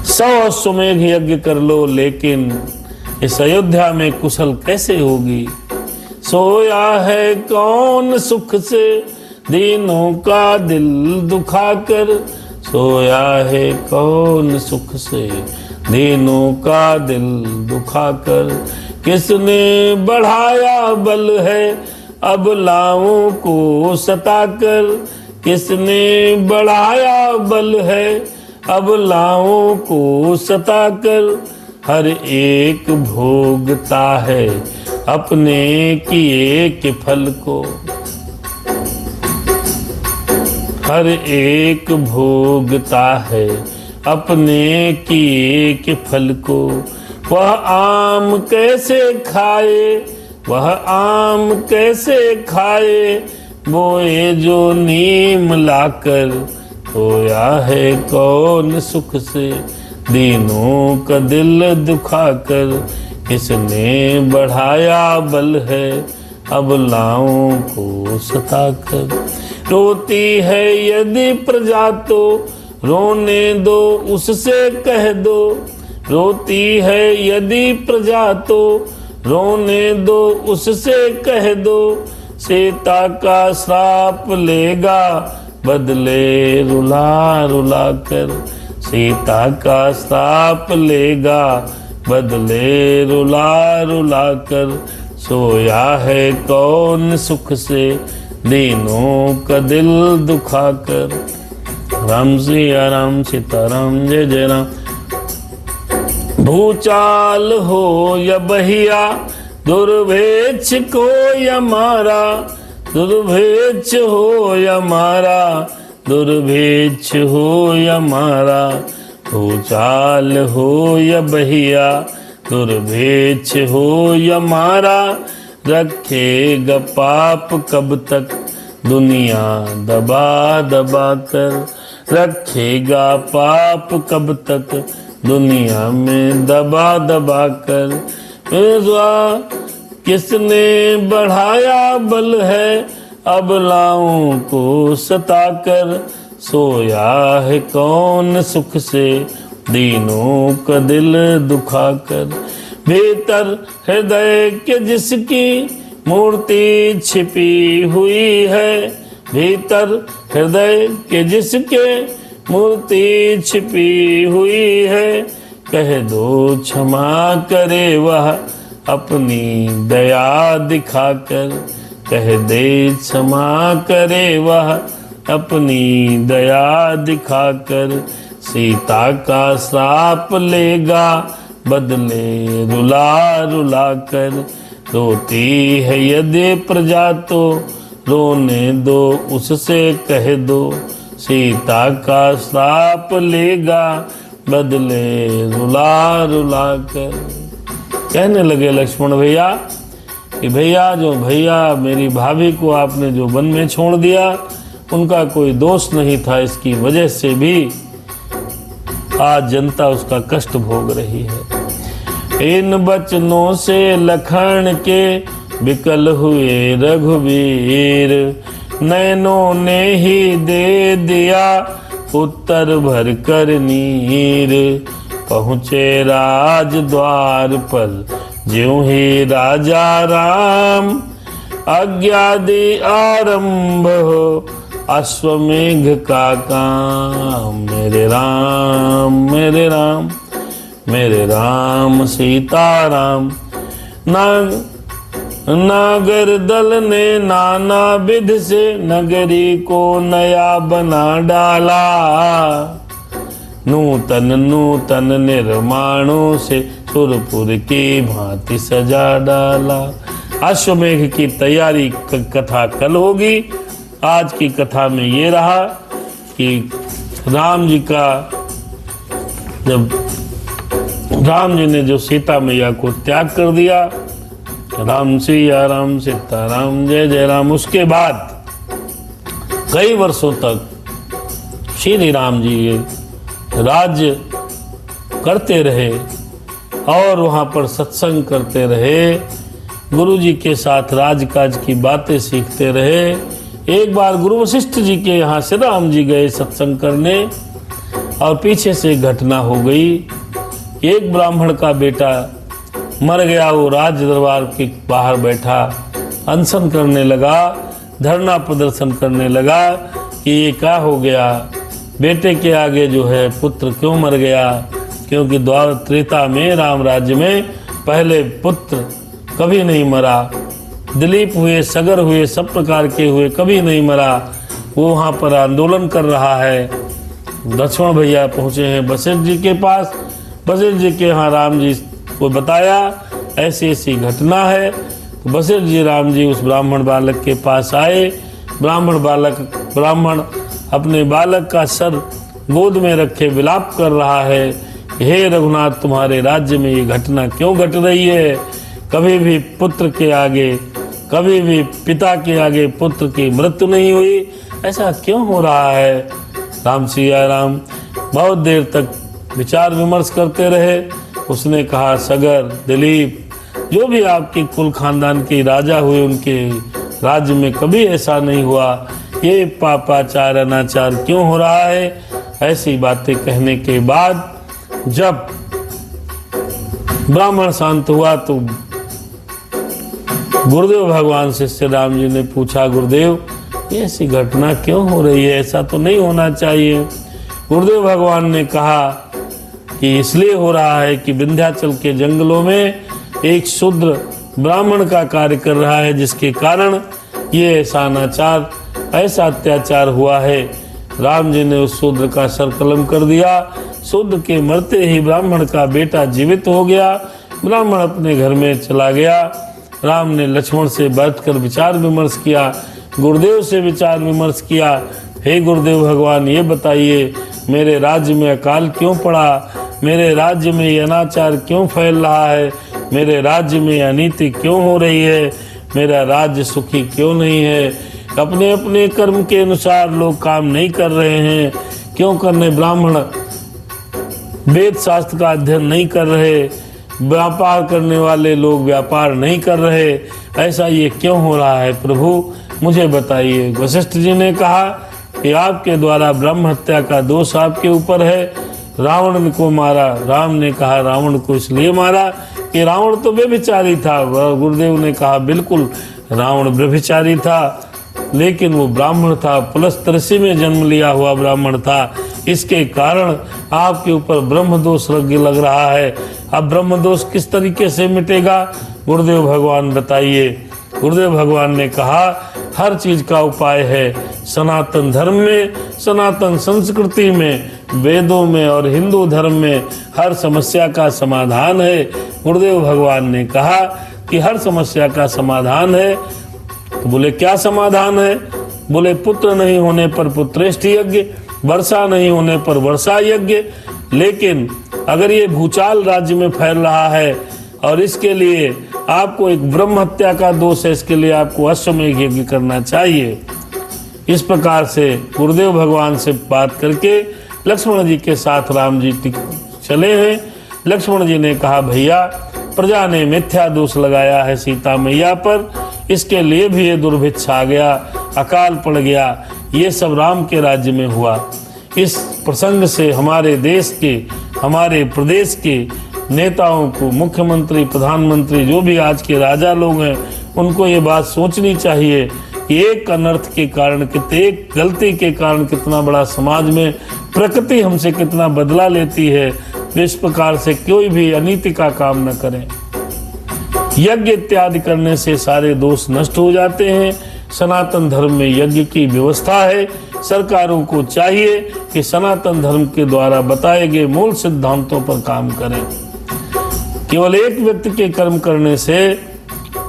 100 अश्वमेघ यज्ञ कर लो, लेकिन इस अयोध्या में कुशल कैसे होगी। सोया है कौन सुख से दीनों का दिल दुखाकर, सोया है कौन सुख से दीनों का दिल दुखाकर। किसने बढ़ाया बल है अबलाओं को सताकर, किसने बढ़ाया बल है अबलाओं को सताकर। हर एक भोगता है अपने किए के फल को, हर एक भोगता है अपने किए के फल को। वह आम कैसे खाए, वह आम कैसे खाए, बोए जो नीम लाकर। सोया है कौन सुख से दीनों का दिल दुखाकर, किसने बढ़ाया बल है अबलाओं को सताकर। रोती है यदि प्रजा तो रोने दो उससे कह दो, रोती है यदि प्रजा तो रोने दो उससे कह दो। सीता का श्राप लेगा बदले रुला रुला कर, सीता का श्राप लेगा बदले रुला रुला कर। सोया है कौन सुख से दीनों का दिल दुखाकर। राम सिया राम सीताराम जय जय राम। भूचाल हो या बहिया दुर्भिक्ष को या मारा, दुर्भिक्ष हो या मारा, दुर्भिक्ष हो या मारा। भूचाल हो या बहिया दुर्भिक्ष हो या मारा, रखेगा पाप कब तक दुनिया दबा दबा कर। रखेगा पाप कब तक दुनिया में दबा दबा कर। किसने बढ़ाया बल है अबलाओं को सताकर। सोया है कौन सुख से दीनों का दिल दुखाकर। भीतर हृदय के जिसकी मूर्ति छिपी हुई है, भीतर हृदय के जिसके मूर्ति छिपी हुई है। कह दो क्षमा करे वह अपनी दया दिखाकर, कह दे क्षमा करे वह अपनी दया दिखाकर। सीता का श्राप लेगा बदले रुला रुला कर। रोती है यदि प्रजा तो रोने दो उससे कह दो। सीता का श्राप लेगा बदले रुला रुला कर। कहने लगे लक्ष्मण भैया कि भैया जो भैया मेरी भाभी को आपने जो वन में छोड़ दिया उनका कोई दोष नहीं था, इसकी वजह से भी आज जनता उसका कष्ट भोग रही है। इन बचनों से लखन के विकल हुए रघुवीर, नैनों ने ही दे दिया उत्तर भर कर नीर। पहुँचे राज द्वार पर ज्यों ही राजा राम, आज्ञा दी आरंभ हो अश्वमेघ का काम। मेरे राम मेरे राम मेरे राम सीताराम। नागर दल ने नाना विध से नगरी को नया बना डाला। नूतन नूतन निर्माणों से सुरपुर की भांति सजा डाला। अश्वमेघ की तैयारी कथा कल होगी। आज की कथा में ये रहा कि राम जी का जब राम जी ने जो सीता मैया को त्याग कर दिया, राम सिया राम सीताराम जय जय राम, उसके बाद कई वर्षों तक श्री राम जी राज्य करते रहे। और वहाँ पर सत्संग करते रहे, गुरु जी के साथ राजकाज की बातें सीखते रहे। एक बार गुरु वशिष्ठ जी के यहाँ से राम जी गए सत्संग करने और पीछे से घटना हो गई। एक ब्राह्मण का बेटा मर गया। वो राज दरबार के बाहर बैठा अनशन करने लगा, धरना प्रदर्शन करने लगा कि ये क्या हो गया, बेटे के आगे जो है पुत्र क्यों मर गया। क्योंकि द्वापर त्रेता में राम राज्य में पहले पुत्र कभी नहीं मरा। दिलीप हुए, सगर हुए, सब प्रकार के हुए, कभी नहीं मरा। वो वहाँ पर आंदोलन कर रहा है। लक्ष्मण भैया पहुँचे हैं वशिष्ठ जी के पास। वशिष्ठ जी के यहाँ राम जी को बताया ऐसी ऐसी घटना है। तो वशिष्ठ जी राम जी उस ब्राह्मण बालक के पास आए। ब्राह्मण अपने बालक का सर गोद में रखे विलाप कर रहा है, हे रघुनाथ, तुम्हारे राज्य में ये घटना क्यों घट रही है। कभी भी पुत्र के आगे, कभी भी पिता के आगे पुत्र की मृत्यु नहीं हुई, ऐसा क्यों हो रहा है। राम सिया राम बहुत देर तक विचार विमर्श करते रहे। उसने कहा, सगर, दिलीप, जो भी आपके कुल खानदान के राजा हुए उनके राज्य में कभी ऐसा नहीं हुआ। ये पापाचार अनाचार क्यों हो रहा है। ऐसी बातें कहने के बाद जब ब्राह्मण शांत हुआ तो गुरुदेव भगवान से श्री राम जी ने पूछा, गुरुदेव ये ऐसी घटना क्यों हो रही है, ऐसा तो नहीं होना चाहिए। गुरुदेव भगवान ने कहा कि इसलिए हो रहा है कि विंध्याचल के जंगलों में एक शूद्र ब्राह्मण का कार्य कर रहा है, जिसके कारण ये ऐसा अनाचार, ऐसा अत्याचार हुआ है। राम जी ने उस शूद्र का सर कलम कर दिया। शूद्र के मरते ही ब्राह्मण का बेटा जीवित हो गया। ब्राह्मण अपने घर में चला गया। राम ने लक्ष्मण से बैठकर विचार विमर्श किया, गुरुदेव से विचार विमर्श किया। हे गुरुदेव भगवान, ये बताइए मेरे राज्य में अकाल क्यों पड़ा, मेरे राज्य में ये अनाचार क्यों फैल रहा है, मेरे राज्य में अनीति क्यों हो रही है, मेरा राज्य सुखी क्यों नहीं है। अपने अपने कर्म के अनुसार लोग काम नहीं कर रहे हैं, क्यों करने। ब्राह्मण वेद शास्त्र का अध्ययन नहीं कर रहे, व्यापार करने वाले लोग व्यापार नहीं कर रहे, ऐसा ये क्यों हो रहा है प्रभु, मुझे बताइए। वशिष्ठ जी ने कहा कि आपके द्वारा ब्रह्म हत्या का दोष आपके ऊपर है। रावण को मारा। राम ने कहा, रावण को इसलिए मारा कि रावण तो व्यभिचारी था। गुरुदेव ने कहा, बिल्कुल रावण व्यभिचारी था, लेकिन वो ब्राह्मण था, प्लस ऋषि में जन्म लिया हुआ ब्राह्मण था। इसके कारण आपके ऊपर ब्रह्म दोष लग रहा है। अब ब्रह्म दोष किस तरीके से मिटेगा, गुरुदेव भगवान बताइए। गुरुदेव भगवान ने कहा, हर चीज का उपाय है। सनातन धर्म में, सनातन संस्कृति में, वेदों में और हिंदू धर्म में हर समस्या का समाधान है। गुरुदेव भगवान ने कहा कि हर समस्या का समाधान है। तो बोले क्या समाधान है। बोले पुत्र नहीं होने पर पुत्रेष्ठ यज्ञ, वर्षा नहीं होने पर वर्षा यज्ञ। लेकिन अगर ये भूचाल राज्य में फैल रहा है और इसके लिए आपको एक ब्रह्म हत्या का दोष है, इसके लिए आपको अश्वमेध यज्ञ करना चाहिए। इस प्रकार से गुरुदेव भगवान से बात करके लक्ष्मण जी के साथ राम जी चले हैं। लक्ष्मण जी ने कहा, भैया प्रजा ने मिथ्या दोष लगाया है सीता मैया पर, इसके लिए भी ये दुर्भिक्ष आ गया, अकाल पड़ गया। ये सब राम के राज्य में हुआ। इस प्रसंग से हमारे देश के, हमारे प्रदेश के नेताओं को, मुख्यमंत्री, प्रधानमंत्री, जो भी आज के राजा लोग हैं, उनको ये बात सोचनी चाहिए कि एक अनर्थ के कारण, एक गलती के कारण कितना बड़ा समाज में प्रकृति हमसे कितना बदला लेती है। इस प्रकार से कोई भी अनीति का काम न करें। यज्ञ इत्यादि करने से सारे दोष नष्ट हो जाते हैं। सनातन धर्म में यज्ञ की व्यवस्था है। सरकारों को चाहिए कि सनातन धर्म के द्वारा बताए गए मूल सिद्धांतों पर काम करें। केवल एक व्यक्ति के कर्म करने से,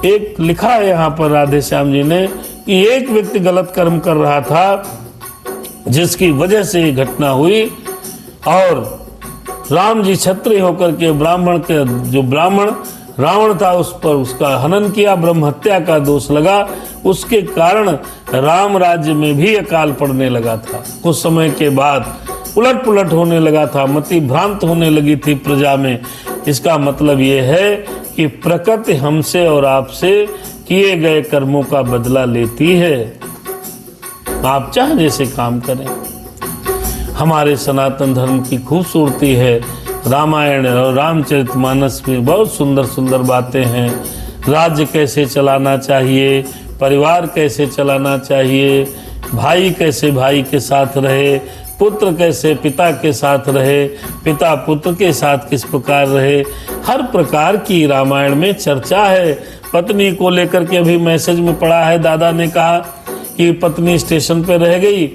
एक लिखा है यहाँ पर राधे श्याम जी ने कि एक व्यक्ति गलत कर्म कर रहा था, जिसकी वजह से ये घटना हुई, और राम जी क्षत्रिय होकर के ब्राह्मण के, जो ब्राह्मण रावण था, उस पर उसका हनन किया, ब्रह्म हत्या का दोष लगा। उसके कारण राम राज्य में भी अकाल पड़ने लगा था। कुछ समय के बाद उलट पुलट होने लगा था, मति भ्रांत होने लगी थी प्रजा में। इसका मतलब ये है कि प्रकृति हमसे और आपसे किए गए कर्मों का बदला लेती है। आप चाहे जैसे काम करें। हमारे सनातन धर्म की खूबसूरती है, रामायण और रामचरितमानस में बहुत सुंदर सुंदर बातें हैं। राज्य कैसे चलाना चाहिए, परिवार कैसे चलाना चाहिए, भाई कैसे भाई के साथ रहे, पुत्र कैसे पिता के साथ रहे, पिता पुत्र के साथ किस प्रकार रहे, हर प्रकार की रामायण में चर्चा है। पत्नी को लेकर के अभी मैसेज में पढ़ा है, दादा ने कहा कि पत्नी स्टेशन पे रह गई,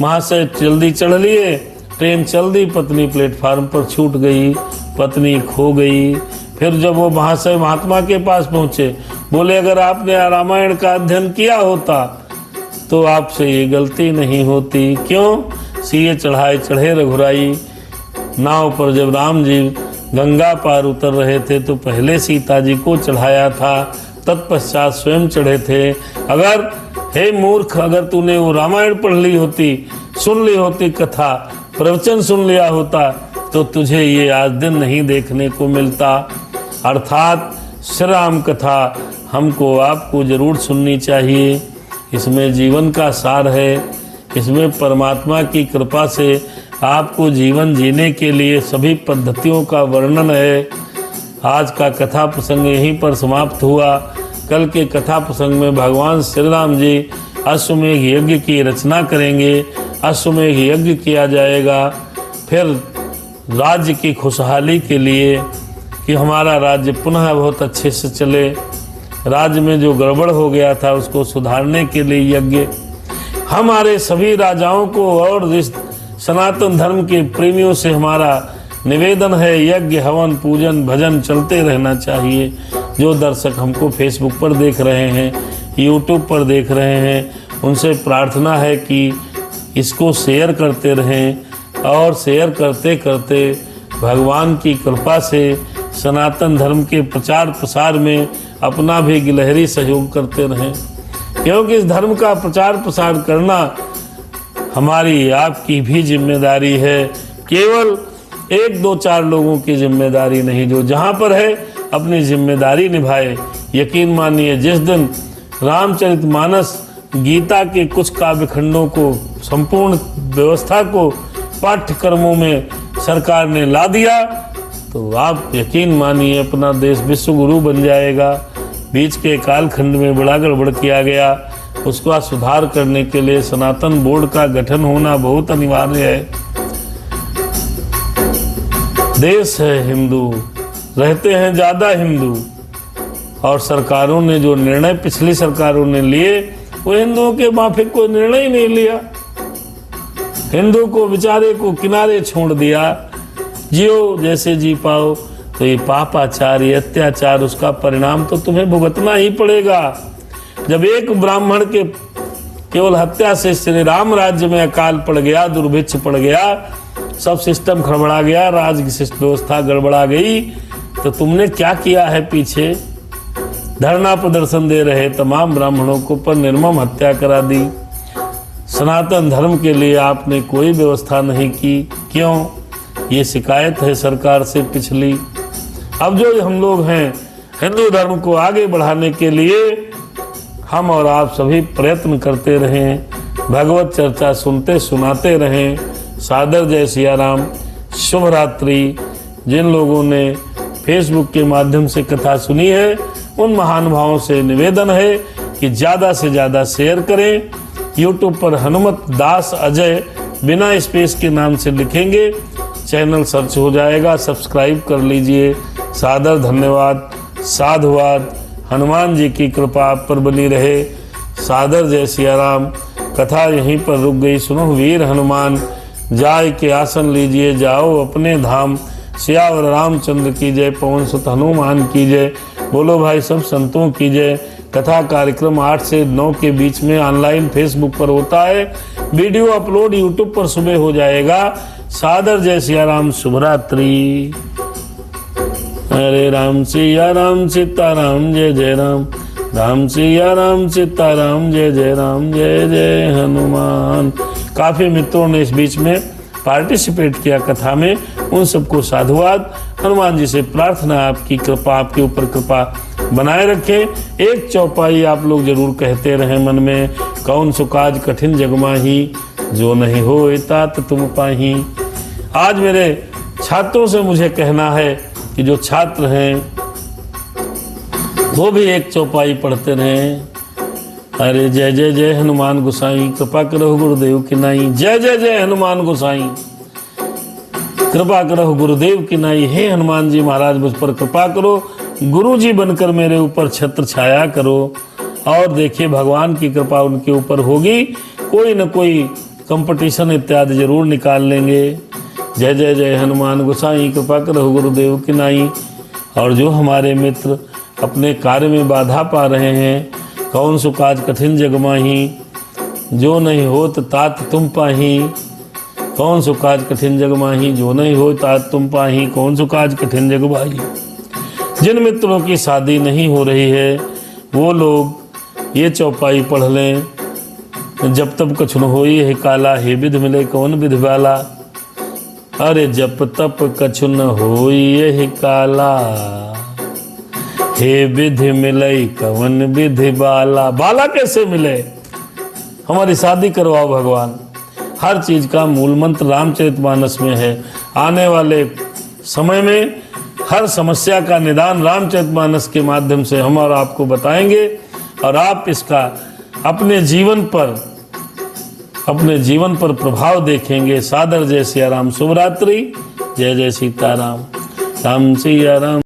वहाँ से जल्दी चढ़ लिए, ट्रेन चल दी, पत्नी प्लेटफार्म पर छूट गई, पत्नी खो गई। फिर जब वो वहाँ से महात्मा के पास पहुँचे, बोले अगर आपने रामायण का अध्ययन किया होता तो आपसे ये गलती नहीं होती। क्यों? सीए चढ़ाए चढ़े रघुराई। नाव पर जब राम जी गंगा पार उतर रहे थे तो पहले सीता जी को चढ़ाया था, तत्पश्चात स्वयं चढ़े थे। अगर हे मूर्ख, अगर तूने वो रामायण पढ़ ली होती, सुन ली होती कथा, प्रवचन सुन लिया होता तो तुझे ये आज दिन नहीं देखने को मिलता। अर्थात श्री राम कथा हमको आपको जरूर सुननी चाहिए। इसमें जीवन का सार है, इसमें परमात्मा की कृपा से आपको जीवन जीने के लिए सभी पद्धतियों का वर्णन है। आज का कथा प्रसंग यहीं पर समाप्त हुआ। कल के कथा प्रसंग में भगवान श्री राम जी अश्वमेघ यज्ञ की रचना करेंगे, अश्वमेघ यज्ञ किया जाएगा। फिर राज्य की खुशहाली के लिए कि हमारा राज्य पुनः बहुत अच्छे से चले, राज्य में जो गड़बड़ हो गया था उसको सुधारने के लिए यज्ञ। हमारे सभी राजाओं को और इस सनातन धर्म के प्रेमियों से हमारा निवेदन है, यज्ञ हवन पूजन भजन चलते रहना चाहिए। जो दर्शक हमको फेसबुक पर देख रहे हैं, यूट्यूब पर देख रहे हैं, उनसे प्रार्थना है कि इसको शेयर करते रहें और शेयर करते करते भगवान की कृपा से सनातन धर्म के प्रचार प्रसार में अपना भी गिलहरी सहयोग करते रहें, क्योंकि इस धर्म का प्रचार प्रसार करना हमारी आपकी भी जिम्मेदारी है। केवल 1-2-4 लोगों की जिम्मेदारी नहीं, जो जहाँ पर है अपनी जिम्मेदारी निभाए। यकीन मानिए, जिस दिन रामचरितमानस गीता के कुछ काव्य खंडों को, संपूर्ण व्यवस्था को पाठ्यक्रमों में सरकार ने ला दिया तो आप यकीन मानिए अपना देश विश्व गुरु बन जाएगा। बीच के कालखंड में बड़ा गड़बड़ किया गया, उसका सुधार करने के लिए सनातन बोर्ड का गठन होना बहुत अनिवार्य है। देश है हिंदू, रहते हैं ज्यादा हिंदू, और सरकारों ने जो निर्णय पिछली सरकारों ने लिए वो हिंदुओं के माफिक कोई निर्णय ही नहीं लिया। हिंदू को बेचारे को किनारे छोड़ दिया, जियो जैसे जी पाओ। तो ये पापाचार, ये अत्याचार, उसका परिणाम तो तुम्हें भुगतना ही पड़ेगा। जब एक ब्राह्मण के केवल हत्या से श्री राम राज्य में अकाल पड़ गया, दुर्भिक्ष पड़ गया, सब सिस्टम खड़बड़ा गया, राज की व्यवस्था गड़बड़ा गई, तो तुमने क्या किया है? पीछे धरना प्रदर्शन दे रहे तमाम ब्राह्मणों को पर निर्मम हत्या करा दी। सनातन धर्म के लिए आपने कोई व्यवस्था नहीं की। क्यों? ये शिकायत है सरकार से पिछली। अब जो हम लोग हैं हिंदू धर्म को आगे बढ़ाने के लिए हम और आप सभी प्रयत्न करते रहें, भगवत चर्चा सुनते सुनाते रहें। सादर जय सिया राम, शुभ रात्रि। जिन लोगों ने फेसबुक के माध्यम से कथा सुनी है उन महानुभावों से निवेदन है कि ज़्यादा से ज़्यादा शेयर करें। यूट्यूब पर हनुमत दास अजय बिना स्पेस के नाम से लिखेंगे, चैनल सर्च हो जाएगा, सब्सक्राइब कर लीजिए। सादर धन्यवाद, साधुवाद। हनुमान जी की कृपा आप पर बनी रहे। सादर जय सिया राम। कथा यहीं पर रुक गई। सुनो वीर हनुमान, जाय के आसन लीजिए, जाओ अपने धाम। सियावर रामचंद्र की जय, पवन सुत हनुमान की जय। बोलो भाई सब संतों की जय। कथा कार्यक्रम 8 से 9 के बीच में ऑनलाइन फेसबुक पर होता है। वीडियो अपलोड यूट्यूब पर सुबह हो जाएगा। सादर जय सिया राम, शुभरात्रि। हरे राम सिया राम सीता राम जय जय राम, राम सिया राम सीता राम जय जय राम, जय जय हनुमान। काफी मित्रों ने इस बीच में पार्टिसिपेट किया कथा में, उन सबको साधुवाद। हनुमान जी से प्रार्थना आपकी कृपा, आपके ऊपर कृपा बनाए रखें। एक चौपाई आप लोग जरूर कहते रहें मन में, कौन सो काज कठिन जग माही, जो नहीं हो तात तुम पाही। आज मेरे छात्रों से मुझे कहना है कि जो छात्र हैं वो भी एक चौपाई पढ़ते रहें। अरे जय जय जय हनुमान गोसाई, कृपा करो गुरुदेव की नाई। जय जय जय हनुमान गोसाई, कृपा करो गुरुदेव की नाई। हे हनुमान जी महाराज मुझ पर कृपा करो, गुरु जी बनकर मेरे ऊपर छत्र छाया करो। और देखिए भगवान की कृपा उनके ऊपर होगी, कोई न कोई कंपटीशन इत्यादि जरूर निकाल लेंगे। जय जय जय हनुमान गोसाई, कृपा करो गुरुदेव की नाई। और जो हमारे मित्र अपने कार्य में बाधा पा रहे हैं, कौन सो काज कठिन जग माही, जो नहीं होत तात तुम पाही। कौन सो काज कठिन जग माही, जो नहीं हो तात तुम पाही। कौन सो काज कठिन जग माही। जिन मित्रों की शादी नहीं हो रही है वो लोग ये चौपाई पढ़ लें। जब तब कछु न होई है काला, हे विधि मिले कौन विधि वाला। अरे जब तप कछु न होई है काला, हे विधि मिले कवन विधि बाला। बाला कैसे मिले? हमारी शादी करवाओ भगवान। हर चीज का मूल मंत्र रामचरितमानस में है। आने वाले समय में हर समस्या का निदान रामचरितमानस के माध्यम से हम और आपको बताएंगे, और आप इसका अपने जीवन पर प्रभाव देखेंगे। सादर जय सिया राम। शुभ रात्रि। जय जय सीताराम। राम सिया राम।